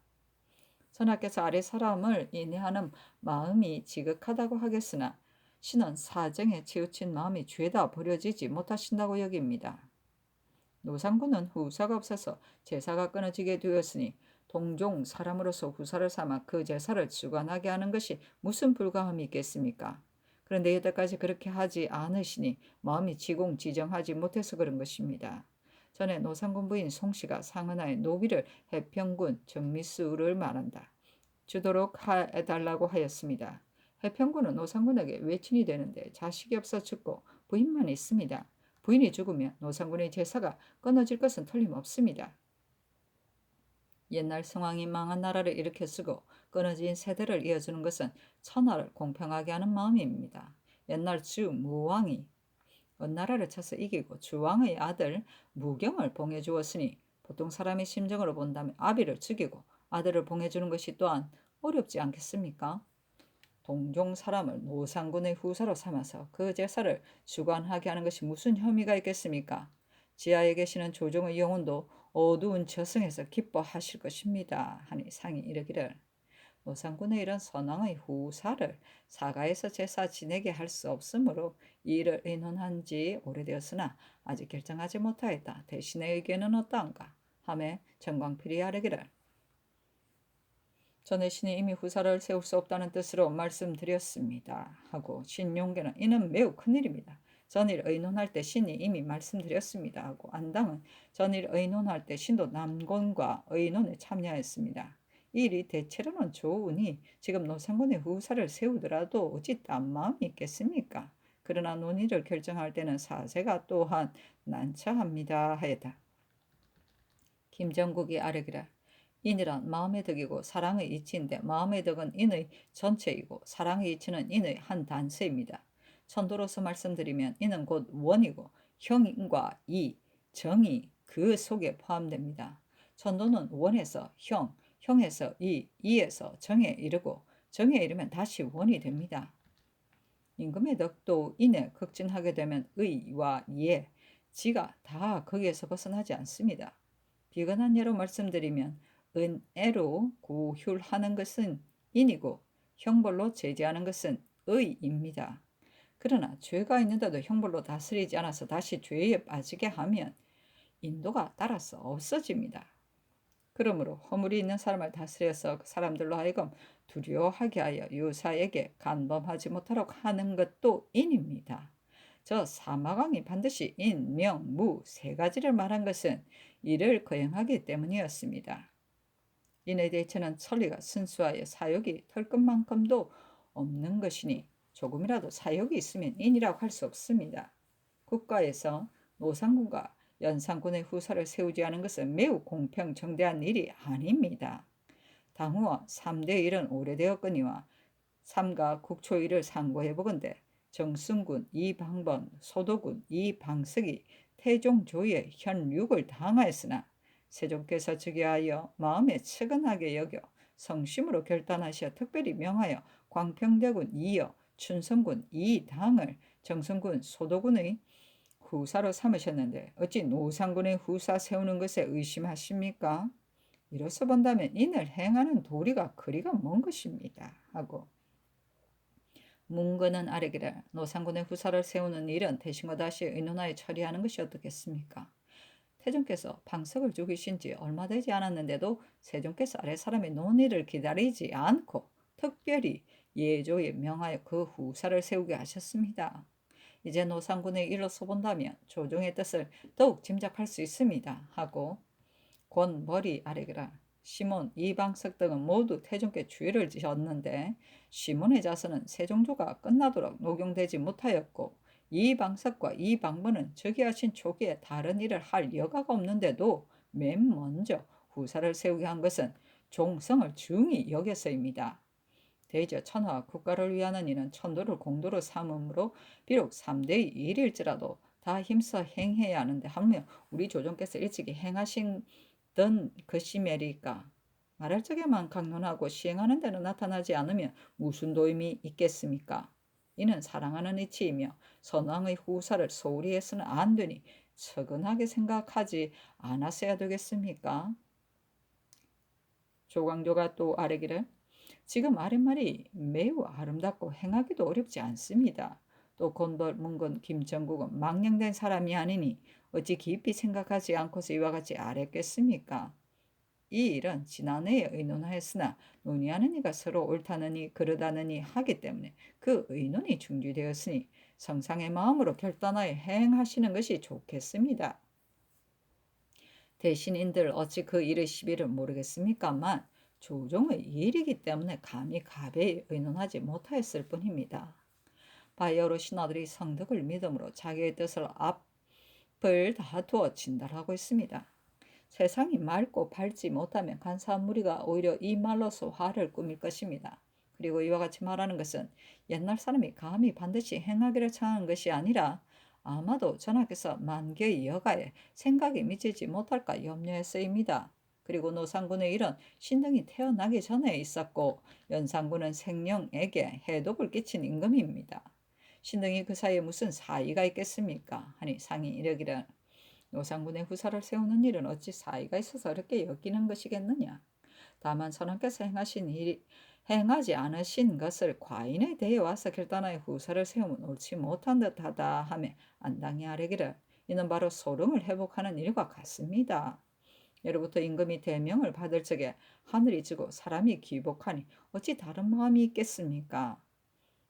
선하께서 아래 사람을 인해하는 마음이 지극하다고 하겠으나 신은 사정에 치우친 마음이 죄다 버려지지 못하신다고 여깁니다. 노상군은 후사가 없어서 제사가 끊어지게 되었으니 동종 사람으로서 후사를 삼아 그 제사를 주관하게 하는 것이 무슨 불가함이 있겠습니까? 그런데 여태까지 그렇게 하지 않으시니 마음이 지공지정하지 못해서 그런 것입니다. 전에 노상군 부인 송씨가 상은하에 노비를 해평군 정미수를 말한다. 주도록 해달라고 하였습니다. 해평군은 노상군에게 외친이 되는데 자식이 없어 죽고 부인만 있습니다. 부인이 죽으면 노상군의 제사가 끊어질 것은 틀림없습니다. 옛날 성왕이 망한 나라를 일으켜 쓰고 끊어진 세대를 이어주는 것은 천하를 공평하게 하는 마음입니다. 옛날 주무왕이 은나라를 쳐서 이기고 주왕의 아들 무경을 봉해 주었으니 보통 사람의 심정으로 본다면 아비를 죽이고 아들을 봉해 주는 것이 또한 어렵지 않겠습니까? 동종 사람을 노상군의 후사로 삼아서 그 제사를 주관하게 하는 것이 무슨 혐의가 있겠습니까? 지하에 계시는 조정의 영혼도 어두운 저승에서 기뻐하실 것입니다. 하니 상이 이르기를 노상군의 이런 선왕의 후사를 사가에서 제사 지내게 할 수 없으므로 이 일을 의논한 지 오래되었으나 아직 결정하지 못하였다. 대신의 의견은 어떠한가? 하매 정광필이 아뢰기를 전에 신이 이미 후사를 세울 수 없다는 뜻으로 말씀드렸습니다. 하고 신용계는 이는 매우 큰일입니다. 전일 의논할 때 신이 이미 말씀드렸습니다. 하고 안당은 전일 의논할 때 신도 남곤과 의논에 참여했습니다. 이 일이 대체로는 좋으니 지금 노상군의 후사를 세우더라도 어찌 딴 마음이 있겠습니까? 그러나 논의를 결정할 때는 사세가 또한 난처합니다 하였다. 김정국이 아뢰기를 인이란 마음의 덕이고 사랑의 이치인데 마음의 덕은 인의 전체이고 사랑의 이치는 인의 한 단서입니다. 천도로서 말씀드리면 인은 곧 원이고 형과 이, 정이 그 속에 포함됩니다. 천도는 원에서 형, 형에서 이, 이에서 정에 이르고 정에 이르면 다시 원이 됩니다. 임금의 덕도 인에 극진하게 되면 의와 예, 지가 다 거기에서 벗어나지 않습니다. 비근한 예로 말씀드리면 은애로 고휼하는 것은 인이고 형벌로 제지하는 것은 의입니다. 그러나 죄가 있는데도 형벌로 다스리지 않아서 다시 죄에 빠지게 하면 인도가 따라서 없어집니다. 그러므로 허물이 있는 사람을 다스려서 그 사람들로 하여금 두려워하게 하여 유사에게 간범하지 못하도록 하는 것도 인입니다. 저 사마강이 반드시 인, 명, 무 세 가지를 말한 것은 이를 거행하기 때문이었습니다. 인에 대체는 천리가 순수하여 사욕이 털끝만큼도 없는 것이니 조금이라도 사욕이 있으면 인이라고 할 수 없습니다. 국가에서 노상군과 연산군의 후사를 세우지 않은 것은 매우 공평정대한 일이 아닙니다. 당후와 3대 일은 오래되었거니와 삼가 국초일을 상고해보건대 정승군 이방번, 소도군 이방석이 태종조의 현육을 당하였으나 세종께서 즉위하여 마음에 측은하게 여겨 성심으로 결단하시어 특별히 명하여 광평대군 이여 춘성군 이당을 정승군 소도군의 후사로 삼으셨는데 어찌 노상군의 후사 세우는 것에 의심하십니까? 이로써 본다면 인을 행하는 도리가 그리가 먼 것입니다. 하고 문건은 아뢰기를 노상군의 후사를 세우는 일은 대신과 다시 의논하여 처리하는 것이 어떻겠습니까? 태종께서 방석을 죽이신 지 얼마 되지 않았는데도 세종께서 아랫사람의 논의를 기다리지 않고 특별히 예조에 명하여 그 후사를 세우게 하셨습니다. 이제 노상군의 일로서 본다면 조정의 뜻을 더욱 짐작할 수 있습니다. 하고 권머리 아래기라 시몬, 이방석 등은 모두 태종께 주의를 지었는데 시몬의 자손은 세종조가 끝나도록 녹용되지 못하였고 이방석과 이방번은 즉위하신 초기에 다른 일을 할 여가가 없는데도 맨 먼저 후사를 세우게 한 것은 종성을 중히 여겨서입니다. 대저 천하와 국가를 위하는 이는 천도를 공도로 삼음으로 비록 3대 1일지라도 다 힘써 행해야 하는데 하물며 우리 조정께서 일찍이 행하신 것이매리까 말할 적에만 강론하고 시행하는 데는 나타나지 않으면 무슨 도임이 있겠습니까? 이는 사랑하는 이치이며 선왕의 후사를 소홀히 해서는 안 되니 측은하게 생각하지 않았어야 되겠습니까? 조광조가 또 아뢰기를 지금 아랫말이 매우 아름답고 행하기도 어렵지 않습니다. 또 곤돌 문건 김정국은 망령된 사람이 아니니 어찌 깊이 생각하지 않고서 이와 같이 아랬겠습니까? 이 일은 지난해에 의논하였으나 논의하는 이가 서로 옳다느니 그르다느니 하기 때문에 그 의논이 중지되었으니 성상의 마음으로 결단하여 행하시는 것이 좋겠습니다. 대신인들 어찌 그 일의 시비를 모르겠습니까만 조정의 일이기 때문에 감히 가베이 의논하지 못하였을 뿐입니다. 바이오로 신하들이 성덕을 믿음으로 자기의 뜻을 앞을 다투어 진달하고 있습니다. 세상이 맑고 밝지 못하면 간사한 무리가 오히려 이 말로서 화를 꾸밀 것입니다. 그리고 이와 같이 말하는 것은 옛날 사람이 감히 반드시 행하기를 청하는 것이 아니라 아마도 전하께서 만개의 여가에 생각이 미치지 못할까 염려해서입니다. 그리고 노상군의 일은 신등이 태어나기 전에 있었고 연산군은 생령에게 해독을 끼친 임금입니다. 신등이 그 사이에 무슨 사이가 있겠습니까? 하니 상이 이르기를 노상군의 후사를 세우는 일은 어찌 사이가 있어서 어렵게 여기는 것이겠느냐. 다만 선왕께서 행하지 않으신 것을 과인에 대해 와서 결단하여 후사를 세우면 옳지 못한 듯하다 하며 안당히 아뢰기를 이는 바로 소름을 회복하는 일과 같습니다. 예로부터 임금이 대명을 받을 적에 하늘이 지고 사람이 귀복하니 어찌 다른 마음이 있겠습니까?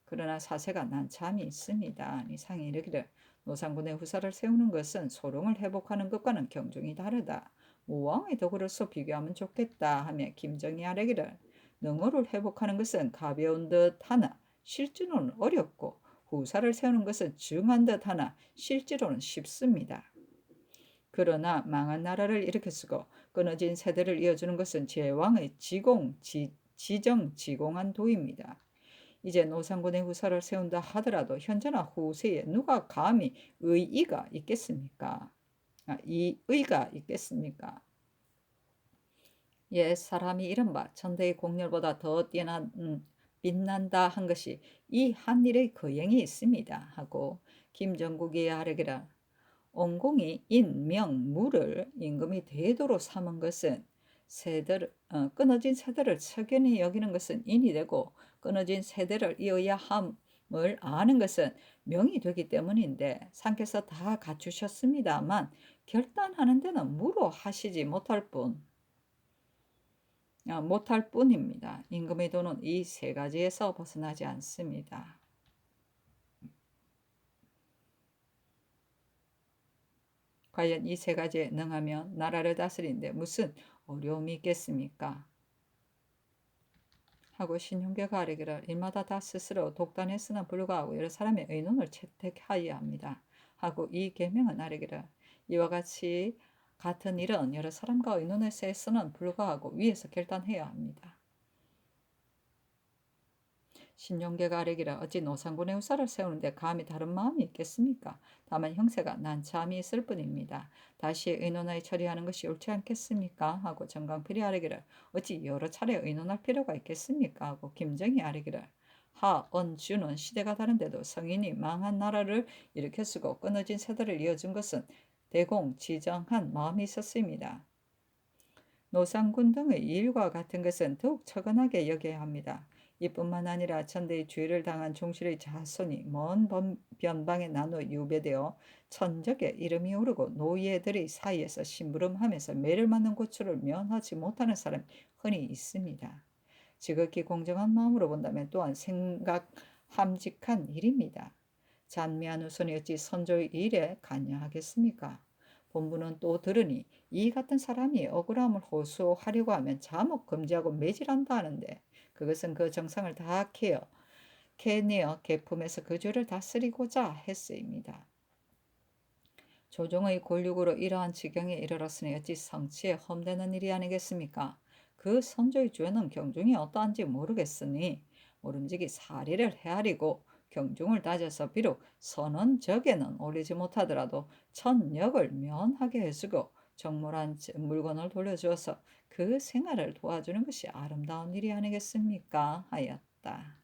그러나 사세가 난참이 있습니다. 이상이 이르기를 노상군의 후사를 세우는 것은 소롱을 회복하는 것과는 경중이 다르다. 모왕의 덕으로서 비교하면 좋겠다 하며 김정이 아뢰기를 능어를 회복하는 것은 가벼운 듯 하나 실제로는 어렵고 후사를 세우는 것은 중한 듯 하나 실제로는 쉽습니다. 그러나 망한 나라를 일으켜쓰고 끊어진 세대를 이어주는 것은 제왕의 지정지공한 도입니다. 이제 노상군의 후사를 세운다 하더라도 현재나 후세에 누가 감히 의의가 있겠습니까? 이 의가 있겠습니까? 옛 사람이 이른바 천대의 공렬보다 더 뛰어난 빛난다 한 것이 이 한 일의 거행이 있습니다 하고 김정국이 아뢰기라 온공이 인명무를 임금이 대도로 삼은 것은 끊어진 세대를 석연히 여기는 것은 인이 되고 끊어진 세대를 이어야 함을 아는 것은 명이 되기 때문인데 상께서 다 갖추셨습니다만 결단하는 데는 무로 하시지 못할 뿐입니다. 임금의 도는 이 세 가지에서 벗어나지 않습니다. 과연 이 세 가지에 능하면 나라를 다스리는데 무슨 어려움이 있겠습니까? 하고 신윤계가 아뢰기를 일마다 다 스스로 독단했으나 불구하고 여러 사람의 의논을 채택하여야 합니다. 하고 이 계명은 아뢰기를 이와 같은 일은 여러 사람과 의논해서 했으나 불구하고 위에서 결단해야 합니다. 신용계가 아뢰기를 어찌 노상군의 후사를 세우는데 감히 다른 마음이 있겠습니까? 다만 형세가 난처함이 있을 뿐입니다. 다시 의논하여 처리하는 것이 옳지 않겠습니까? 하고 정강필이 아뢰기를 어찌 여러 차례 의논할 필요가 있겠습니까? 하고 김정이 아뢰기를 하언주는 시대가 다른데도 성인이 망한 나라를 일으켜쓰고 끊어진 세대를 이어준 것은 대공지정한 마음이 있었습니다. 노상군 등의 일과 같은 것은 더욱 처근하게 여겨야 합니다. 이뿐만 아니라 천대의 죄를 당한 종실의 자손이 먼 변방에 나누어 유배되어 천적에 이름이 오르고 노예들의 사이에서 심부름하면서 매를 맞는 고초를 면하지 못하는 사람이 흔히 있습니다. 지극히 공정한 마음으로 본다면 또한 생각함직한 일입니다. 잔미한 후손이 어찌 선조의 일에 관여하겠습니까? 본부는 또 들으니 이 같은 사람이 억울함을 호소하려고 하면 자목 금지하고 매질한다 하는데 그것은 그 정상을 다 캐내어 계품에서 그 죄를 다스리고자 했으입니다. 조정의 권력으로 이러한 지경에 이르렀으니 어찌 성치에 험되는 일이 아니겠습니까? 그 선조의 죄는 경중이 어떠한지 모르겠으니 모름지기 사리를 헤아리고 경중을 따져서 비록 선언적에는 올리지 못하더라도 천역을 면하게 해주고 정몰한 물건을 돌려주어서 그 생활을 도와주는 것이 아름다운 일이 아니겠습니까? 하였다.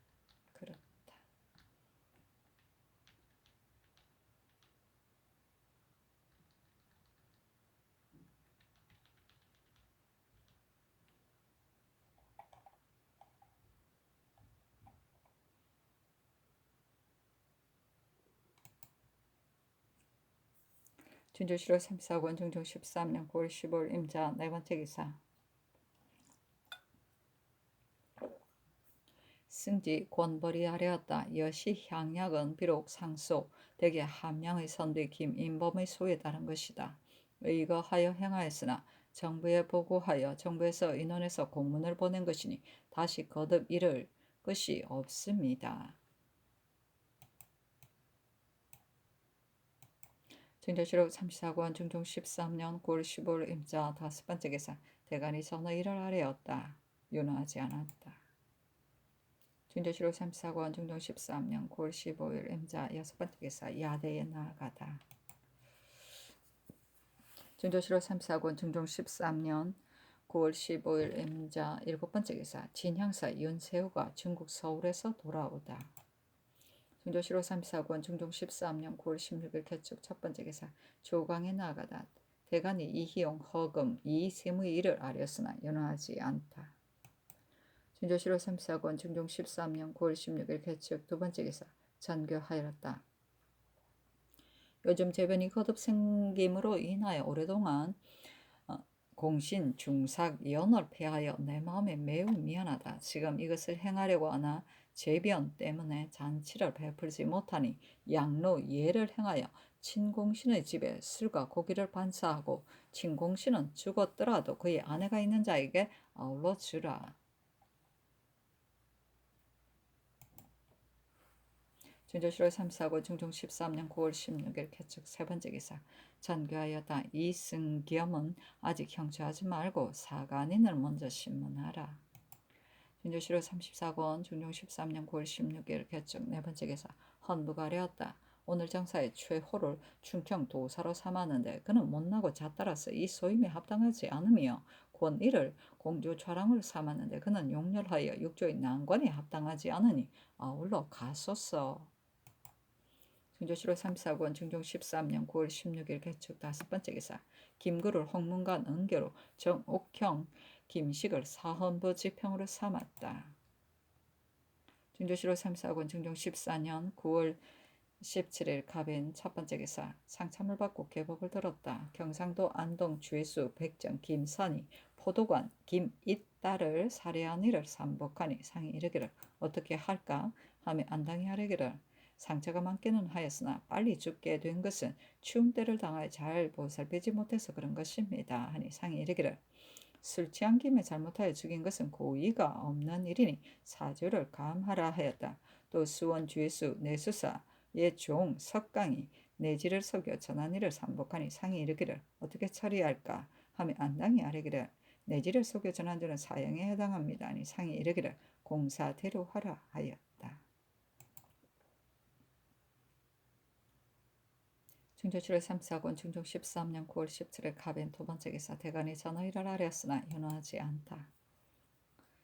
그렇다. 준조실록 34권 중종 13년 9월 15일 임자 네 번째 기사 승지 권벌이 아뢰었다. 여시 향약은 비록 상속 대개 함량의 선비 김인범의 소에 따른 것이다. 의거하여 행하였으나 정부에 보고하여 정부에서 인원해서 공문을 보낸 것이니 다시 거듭 이를 것이 없습니다. 증조실록 34권 중종 13년 9월 15일 임자 다섯 번째 기사 대간이 전하 일을 아뢰었다. 윤하지 않았다. 증조실록 34권 중종 13년 9월 15일 임자 여섯 번째 기사 야대에 나아가다. 증조실록 34권 중종 13년 9월 15일 임자 일곱 번째 기사 진향사 윤세우가 중국 서울에서 돌아오다. 증조실록 34권 중종 13년 9월 16일 개축 첫 번째 기사 조광에 나아가다. 대간이 이희용 허금 이세무의 일을 아뢰었으나 연호하지 않다. 증조실록 34권 중종 13년 9월 16일 개축 두 번째 기사 전교하였다. 요즘 재변이 거듭 생김으로 인하여 오랫동안 공신, 중삭, 연을 폐하여 내 마음에 매우 미안하다. 지금 이것을 행하려고 하나 재변 때문에 잔치를 베풀지 못하니 양로 예를 행하여 친공신의 집에 술과 고기를 반사하고 친공신은 죽었더라도 그의 아내가 있는 자에게 아울러 주라. 준조실로 3, 4고 중종 13년 9월 16일 개축 세 번째 기사. 전교하였다. 이승겸은 아직 형취하지 말고 사간인을 먼저 신문하라. 준조실로 34권 중종 13년 9월 16일 개축 네 번째 기사. 헌부가려었다. 오늘 정사의 최호를 충청 도사로 삼았는데 그는 못나고 잣따라서 이 소임에 합당하지 않으며 권일을 공주 좌랑을 삼았는데 그는 용렬하여 육조의 난관에 합당하지 않으니 아울러 가소서. 중조실로 34권 중종 13년 9월 16일 개축 다섯 번째 기사. 김구를 홍문관 은교로 정옥형 김식을 사헌부 지평으로 삼았다. 중조실로 34권 중종 14년 9월 17일 갑인 첫 번째 기사. 상참을 받고 계복을 들었다. 경상도 안동 죄수 백정 김선이 포도관 김잇따를 살해한 이를 삼복하니 상이 이르기를 어떻게 할까 하며 안당히 하려기를 상처가 많기는 하였으나 빨리 죽게 된 것은 추운 때를 당하여 잘 보살피지 못해서 그런 것입니다 하니 상이 이르기를 술 취한 김에 잘못하여 죽인 것은 고의가 없는 일이니 사죄를 감하라 하였다. 또 수원 죄수 내수사 예종 석강이 내지를 속여 전한 일을 삼복하니 상이 이르기를 어떻게 처리할까 하며 안당이 아뢰기를 내지를 속여 전한 자는 사형에 해당합니다 하니 상이 이르기를 공사대로 하라 하였다. 중조실로 3, 4권 중종 13년 9월 17일 갑인 두 번째 기사. 대간이 전의를 아뢰었으나 현호하지 않다.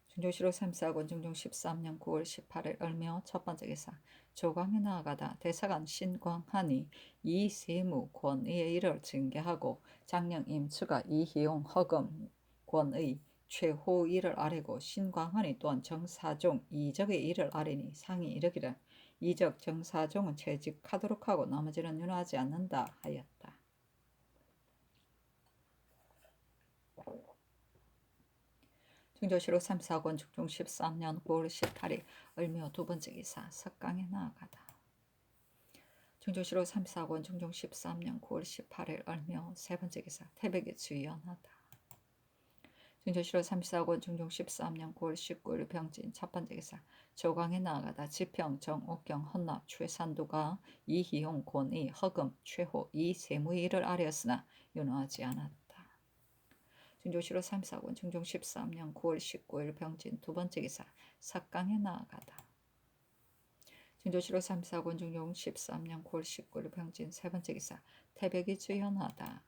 중조실로 3, 4권 중종 13년 9월 18일 을묘 첫 번째 기사. 조광에 나아가다 대사관 신광한이 이세무 권의의 일을 징계하고 장령 임추가 이희용 허금 권의 최호 일을 아뢰고 신광한이 또한 정사종 이적의 일을 아뢰니 상이 이르기를 이적 정사종은 채직하도록 하고 나머지는 윤호하지 않는다 하였다. 중조실로 3, 4권 중종 13년 9월 18일 을묘 두 번째 기사. 석강에 나아가다. 중조실로 3, 4권 중종 13년 9월 18일 을묘 세 번째 기사. 태백에 주연하다. 중조실로 3, 4권 중종 13년 9월 19일 병진 첫 번째 기사. 조광에 나아가다. 지평 정옥경 헌납 최산두가 이희용 권의 허금 최호 이세무의 일을 아뢰었으나 윤호하지 않았다. 중조실로 3, 4권 중종 13년 9월 19일 병진 두 번째 기사. 석강에 나아가다. 중조실로 3, 4권 중종 13년 9월 19일 병진 세 번째 기사. 태백이 주현하다.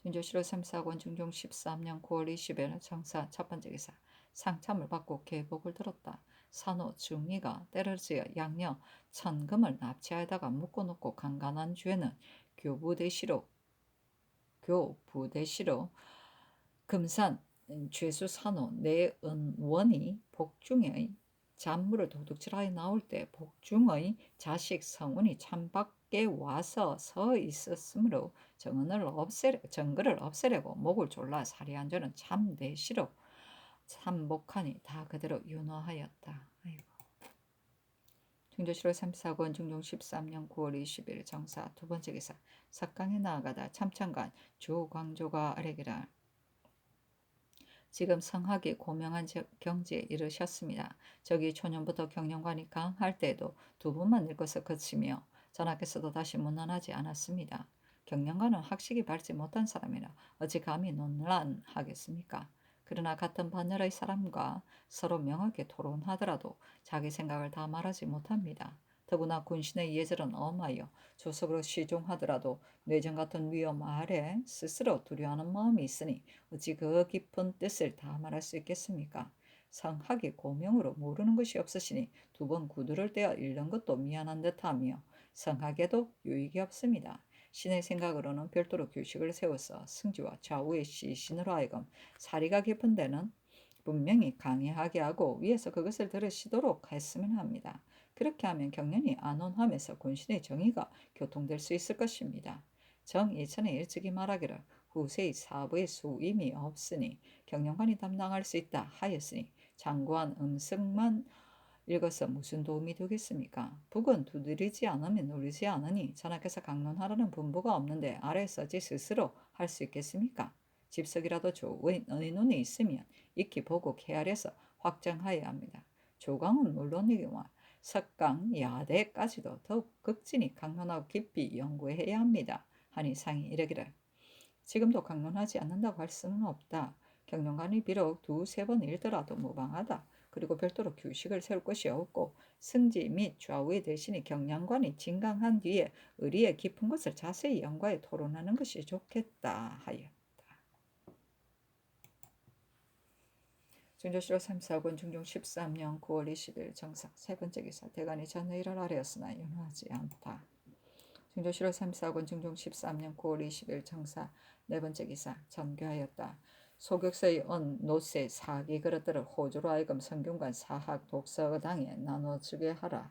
중조실로 3, 4권 중종 13년 9월 20일 정사 첫 번째 기사. 상참을 받고 계복을 들었다. 산호 중리가 때를 지어 양녀 천금을 납치하다가 묶어놓고 강간한 죄는 교부대시로 금산 죄수 산호 내은원이 복중의 잔물을 도둑질하여 나올 때 복중의 자식 성운이 참 밖에 와서 서 있었으므로 정글을 없애려고 목을 졸라 살해한 자는 참 내시로 삼복하니 다 그대로 윤호하였다. 아이고. 중조실로 3, 4권 중종 13년 9월 20일 정사 두 번째 기사. 석강에 나아가다 참천관 조광조가 아뢰기라 지금 성학이 고명한 경지에 이르셨습니다. 저기 초년부터 경영관이 강할 때에도 두 분만 늙어서 그치며 전하께서도 다시 문난하지 않았습니다. 경영관은 학식이 밝지 못한 사람이라 어찌 감히 논란하겠습니까? 그러나 같은 반열의 사람과 서로 명하게 토론하더라도 자기 생각을 다 말하지 못합니다. 더구나 군신의 예절은 엄하여 조석으로 시종하더라도 뇌정 같은 위험 아래 스스로 두려워하는 마음이 있으니 어찌 그 깊은 뜻을 다 말할 수 있겠습니까? 성학이 고명으로 모르는 것이 없으시니 두 번 구두를 떼어 잃는 것도 미안한 듯하며 성학에도 유익이 없습니다. 신의 생각으로는 별도로 규칙을 세워서 승지와 좌우의 시신으로 하여금 사리가 깊은 데는 분명히 강의하게 하고 위에서 그것을 들으시도록 했으면 합니다. 그렇게 하면 경련이 안온하면서 군신의 정의가 교통될 수 있을 것입니다. 정이천에 일찍이 말하기를 후세의 사부의 수임이 없으니 경영관이 담당할 수 있다 하였으니 장구한 음성만 읽어서 무슨 도움이 되겠습니까? 북은 두드리지 않으면 울리지 않으니 전하께서 강론하라는 분부가 없는데 아래에서 어찌 스스로 할 수 있겠습니까? 집석이라도 좋은 의논이 있으면 익히 보고 헤아려서 확정하여야 합니다. 조광은 물론이기와 석강, 야대까지도 더욱 극진히 강론하고 깊이 연구해야 합니다. 하니 상이 이르기를 지금도 강론하지 않는다고 할 수는 없다. 경영관이 비록 두세 번 일더라도 무방하다. 그리고 별도로 규식을 세울 것이 없고 승지 및 좌우의 대신에 경량관이 진강한 뒤에 의리의 깊은 것을 자세히 연구하여 토론하는 것이 좋겠다 하였다. 중조실록 3사군 중종 13년 9월 20일 정상 세 번째 기사 대간이 전의를 아뢰었으나 윤호하지 않다. 중조실록 3사군 중종 13년 9월 20일 정사 네 번째 기사 전교하였다. 소격서의 노세 사기 그릇들을 호주로 하여금 성균관 사학 독서당에 나눠주게 하라.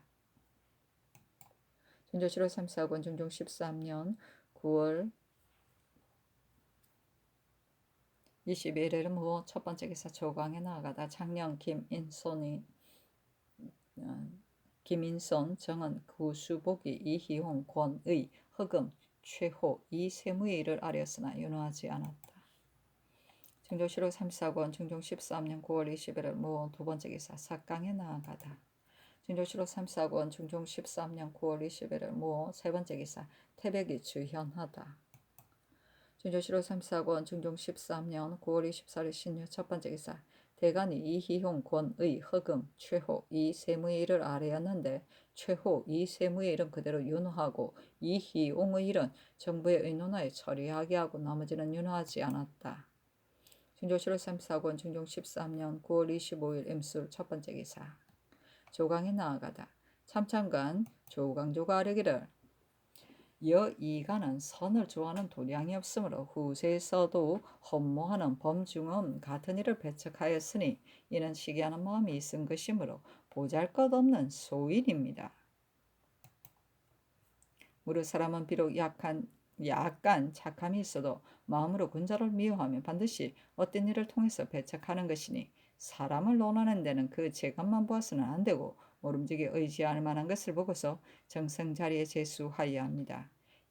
중조실록 3사군 중종 13년 9월 21일은 첫 번째 기사 조강에 나아가다 장령 김인손 정은 구수복이 이희홍 권의 허금 최호 이세무의 일을 아뢰었으나 윤호하지 않았다. 중조실록 3사권 중종 13년 9월 21일 두 번째 기사 사강에 나아가다. 중조실록 3사권 중종 13년 9월 21일 세 번째 기사 태백이 주현하다. 중조실록 3사권 중종 13년 9월 24일 신유 첫 번째 기사 대간이 이희용 권의 허금 최호 이세무의 일을 아뢰었는데 최호 이세무의 일은 그대로 윤호하고 이희용의 일은 정부의 의논하에 처리하게 하고 나머지는 윤호하지 않았다. 중조실록 3사권 중종 13년 9월 25일 임술 첫 번째 기사 조강에 나아가다. 참찬관 조강조가 아뢰기를 여이간은 선을 좋아하는 도량이 없으므로 후세에서도 헌모하는 범중음 같은 일을 배척하였으니 이는 시기하는 마음이 있은 것이므로 보잘것없는 소인입니다. 무릇 사람은 비록 약간 착함이 있어도 마음으로 군자를 미워하면 반드시 어떤 일을 통해서 배척하는 것이니 사람을 논하는 데는 그 재간만 보아서는 안 되고 모름지기 의지할 만한 것을 보고서 정성 자리에 제수하여야 합니다.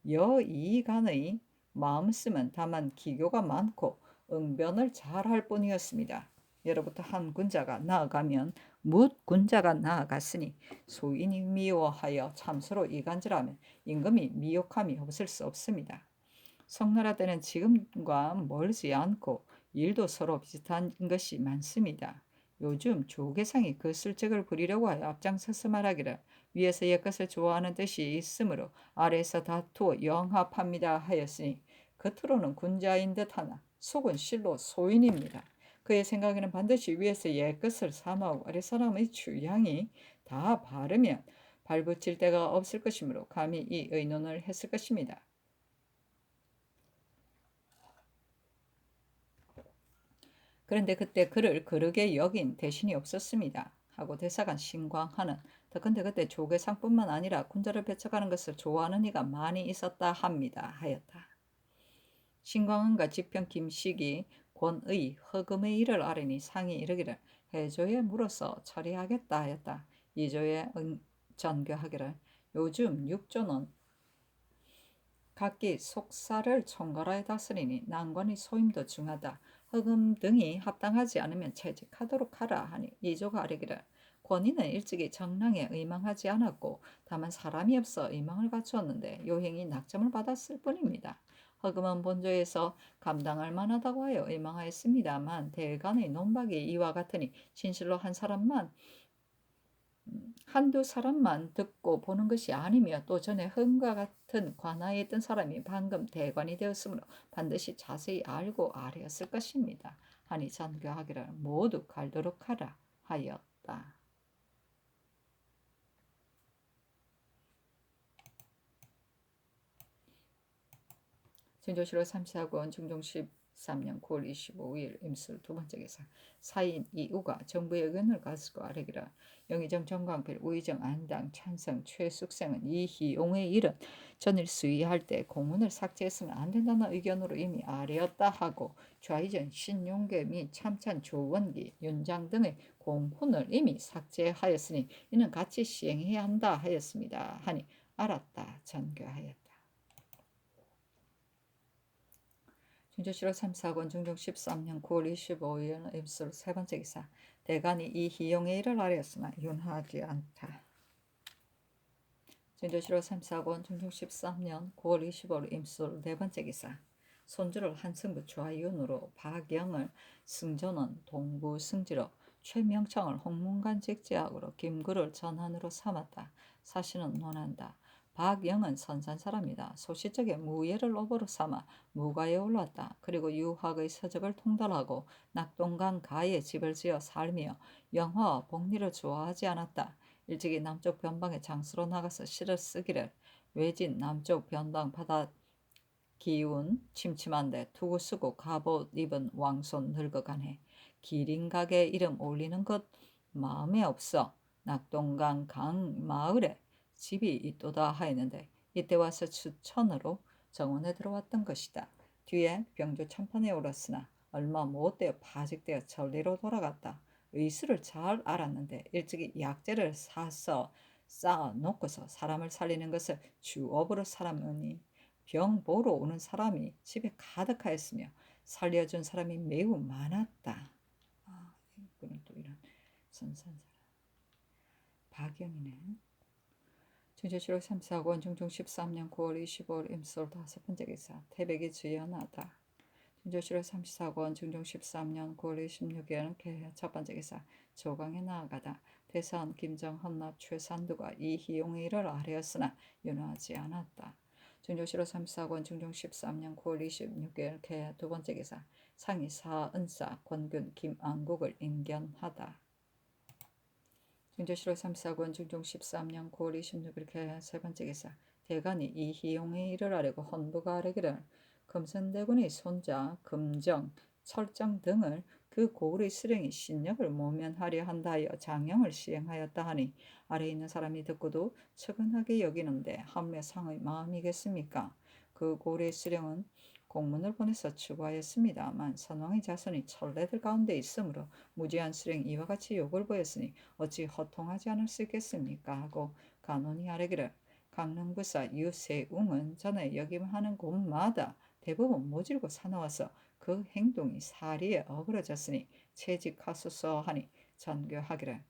여이간의 마음씀은 다만 기교가 많고 응변을 잘할 뿐이었습니다. 예로부터 한 군자가 나아가면 뭇 군자가 나아갔으니 소인이 미워하여 참소로 이간질하면 임금이 미혹함이 없을 수 없습니다. 성나라 때는 지금과 멀지 않고 일도 서로 비슷한 것이 많습니다. 요즘 조계상이 그 술책을 부리려고 하여 앞장서서 말하기를 위에서 옛것을 좋아하는 뜻이 있으므로 아래에서 다투어 영합합니다 하였으니 겉으로는 군자인 듯하나 속은 실로 소인입니다. 그의 생각에는 반드시 위에서 옛것을 삼아오고 아래 사람의 취향이 다 바르면 발붙일 데가 없을 것이므로 감히 이 의논을 했을 것입니다. 그런데 그때 그를 거르게 여긴 대신이 없었습니다. 하고 대사관 신광하는 더컨대 그때 조계상뿐만 아니라 군자를 배척하는 것을 좋아하는 이가 많이 있었다 합니다. 하였다. 신광한과 지평 김식이 권의 허금의 일을 아뢰니 상이 이르기를 해조에 물어서 처리하겠다 하였다. 이조에 전교하기를 요즘 육조는 각기 속사를 총괄하여 다스리니 난관이 소임도 중하다. 허금 등이 합당하지 않으면 채직하도록 하라 하니 이조가 아뢰기를 권위는 일찍이 정랑에 의망하지 않았고 다만 사람이 없어 의망을 갖추었는데 요행이 낙점을 받았을 뿐입니다. 허금은 본조에서 감당할 만하다고 하여 의망하였습니다만 대간의 논박이 이와 같으니 진실로 한두 사람만 듣고 보는 것이 아니며 또 전에 흠과 같은 관하에 있던 사람이 방금 대관이 되었으므로 반드시 자세히 알고 아뢰었을 것입니다. 하니 전교하기를 모두 갈도록 하라 하였다. 진조실록 3사권 중종 13년 9월 25일 임술 두 번째 기사 사인 이우가 정부의 의견을 가지고 아뢰기라 영의정 정광필 우의정 안당 찬성 최숙생은 이희용의 일은 전일 수의할 때 공문을 삭제했으면 안 된다는 의견으로 이미 아뢰었다 하고 좌의정 신용계 및 참찬 조원기 윤장 등의 공훈을 이미 삭제하였으니 이는 같이 시행해야 한다 하였습니다. 하니 알았다 전교하였다. 중조실록 3사권 중종 13년 9월 25일 임술 세 번째 기사 대간이 이희용의 일을 아뢰었으나 윤하지 않다. 진도시로 3사건 중종 13년 9월 25일 임술 네 번째 기사. 손주를 한승부 좌이윤으로 박영을 승조는 동부 승지로 최명창을 홍문관직 제학으로 김구를 전환으로 삼았다. 사실은 논한다. 박영은 선산 사람이다. 소시적에 무예를 오보로 삼아 무가에 올랐다. 그리고 유학의 서적을 통달하고 낙동강 가에 집을 지어 살며 영화와 복리를 좋아하지 않았다. 일찍이 남쪽 변방에 장수로 나가서 시를 쓰기를 외진 남쪽 변방 바다 기운 침침한데 투구 쓰고 갑옷 입은 왕손 늙어가네. 기린각에 이름 올리는 것 마음에 없어. 낙동강 강 마을에 집이 있도다 하였는데 이때 와서 추천으로 정원에 들어왔던 것이다. 뒤에 병조 참판에 오랐으나 얼마 못되어 파직되어 천리로 돌아갔다. 의수를 잘 알았는데 일찍이 약재를 사서 쌓아 놓고서 사람을 살리는 것을 주업으로 삼으니 병 보러 오는 사람이 집에 가득하였으며 살려준 사람이 매우 많았다. 이거는 또 이런 선산 사람. 박영이네. 중조실록 3사건 중종 13년 9월 25일 임솔 다섯 번째 기사. 태백이 주연하다. 중조실록 34권 중종 13년 9월 26일은 개회 첫 번째 기사. 조강에 나아가다. 대선 김정 헌납 최산두가 이희용의 일을 아뢰었으나 윤호하지 않았다. 중조실록 34권 중종 13년 9월 26일 개회 두 번째 기사. 상이 사은사 권균 김안국을 임견하다. 중조실록 3사권 중종 13년 9월 26일 개회 세 번째 기사. 대간이 이희용의 일을 아뢰고 헌부가 아뢰기를 금선대군의 손자 금정, 철정 등을 그 고을의 수령이 신력을 모면하려 한다 하여 장령을 시행하였다 하니 아래 있는 사람이 듣고도 측은하게 여기는데 함매상의 마음이겠습니까? 그 고을의 수령은 공문을 보내서 추구하였습니다만 선왕의 자손이 천례들 가운데 있으므로 무지한 수령이 이와 같이 욕을 보였으니 어찌 허통하지 않을 수 있겠습니까? 하고 간원이 아뢰기를 강릉부사 유세웅은 전에 역임하는 곳마다 대부분 모질고 사나워서 그 행동이 사리에 어그러졌으니 채직하소서 하니 전교하기를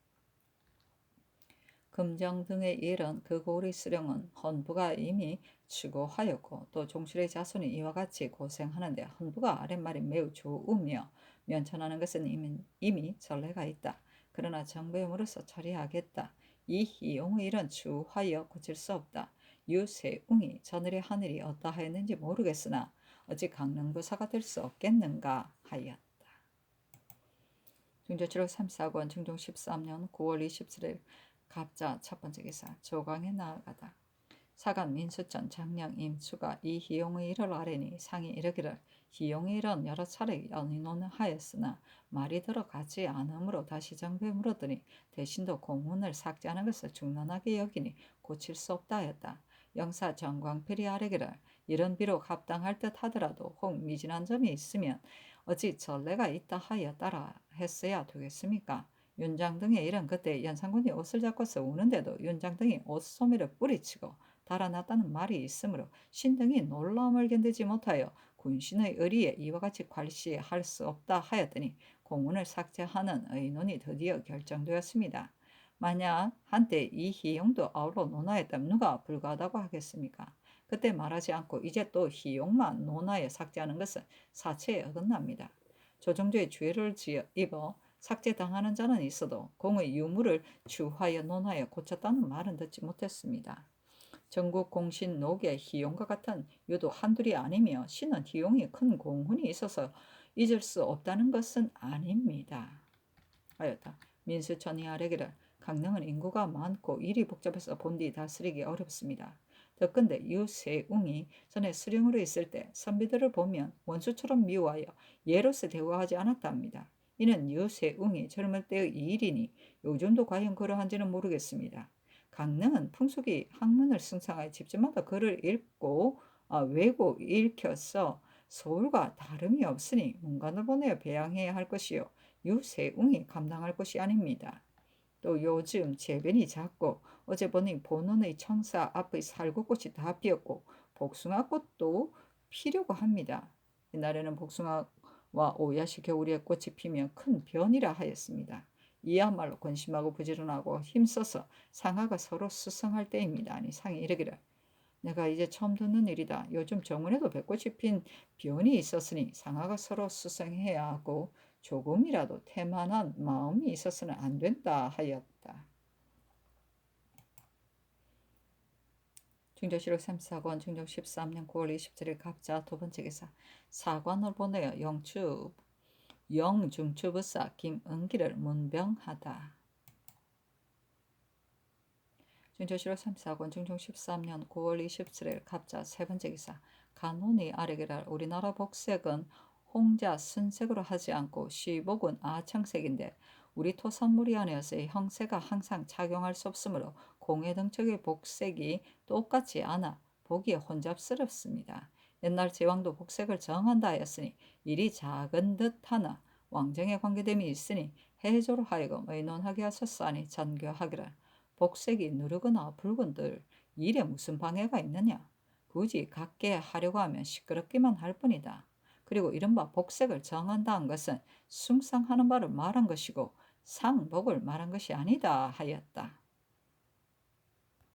금정 등의 일은 그 고리 수령은 헌부가 이미 추고하였고 또 종실의 자손이 이와 같이 고생하는데 헌부가 아랫말이 매우 좋으며 면천하는 것은 이미 전례가 있다. 그러나 정부에 물어서 처리하겠다. 이희용의 일은 추하여 고칠 수 없다. 유세웅이 저늘의 하늘이 어떠하였는지 모르겠으나 어찌 강릉부사가 될 수 없겠는가 하였다. 중조치록 3사권 중종 13년 9월 27일 갑자 첫 번째 기사. 조강에 나아가다. 사간 민수천 장령 임수가 이희용의 일을 아뢰니 상이 이르기를 희용의 일은 여러 차례 연의논을 하였으나 말이 들어가지 않으므로 다시 정부에 물었더니 대신도 공문을 삭제하는 것을 중론하게 여기니 고칠 수 없다 하였다. 영사 정광필이 아뢰기를 이런 비록 합당할 듯 하더라도 혹 미진한 점이 있으면 어찌 전례가 있다 하여 따라 했어야 되겠습니까? 윤장 등의 일은 그때 연산군이 옷을 잡고서 우는데도 윤장 등이 옷소매를 뿌리치고 달아났다는 말이 있으므로 신등이 놀라움을 견디지 못하여 군신의 의리에 이와 같이 괄시할 수 없다 하였더니 공문을 삭제하는 의논이 드디어 결정되었습니다. 만약 한때 이희용도 아울러 논하였다면 누가 불가하다고 하겠습니까? 그때 말하지 않고 이제 또 희용만 논하여 삭제하는 것은 사체에 어긋납니다. 조정조의 죄를 입어 삭제당하는 자는 있어도 공의 유무를 추하여 논하여 고쳤다는 말은 듣지 못했습니다. 전국 공신 녹의 희용과 같은 유도 한둘이 아니며 신은 희용이 큰 공훈이 있어서 잊을 수 없다는 것은 아닙니다. 하였다. 민수천이 아뢰기를 강릉은 인구가 많고 일이 복잡해서 본디 다스리기 어렵습니다. 더군데 유세웅이 전에 수령으로 있을 때 선비들을 보면 원수처럼 미워하여 예로서 대우하지 않았답니다. 이는 유세웅이 젊을 때의 일이니 요즘도 과연 그러한지는 모르겠습니다. 강릉은 풍속이 학문을 승상하여 집집마다 글을 읽고 외고 읽혀서 서울과 다름이 없으니 문관을 보내어 배양해야 할 것이요 유세웅이 감당할 것이 아닙니다. 또 요즘 재변이 작고 어제 보니 본원의 청사 앞의 살구꽃이 다 피었고 복숭아꽃도 피려고 합니다. 옛날에는 복숭아와 오야시 겨울에 꽃이 피면 큰 변이라 하였습니다. 이야말로 근심하고 부지런하고 힘써서 상하가 서로 수성할 때입니다. 아니 상이 이르기를 내가 이제 처음 듣는 일이다. 요즘 정원에도 배꽃이 핀 변이 있었으니 상하가 서로 수성해야 하고 조금이라도 태만한 마음이 있어서는 안 된다 하였다. 중조실록 34권 중종 13년 9월 27일 갑자 두 번째 기사 사관을 보내어 영중추부사 김은기를 문병하다. 중조실록 34권 중종 13년 9월 27일 갑자 세 번째 기사 간혼이 아래기를 우리나라 복색은 홍자 순색으로 하지 않고 시복은 아청색인데 우리 토산무리 안에서의 형세가 항상 착용할 수 없으므로 공해등척의 복색이 똑같지 않아 보기에 혼잡스럽습니다. 옛날 제왕도 복색을 정한다 하였으니 일이 작은 듯하나 왕정에 관계됨이 있으니 해조로 하여금 의논하게 하셨사 하니 전교하기를 복색이 누르거나 붉은들 일에 무슨 방해가 있느냐. 굳이 같게 하려고 하면 시끄럽기만 할 뿐이다. 그리고 이른바 복색을 정한다는 것은 숭상하는 바를 말한 것이고 상복을 말한 것이 아니다 하였다.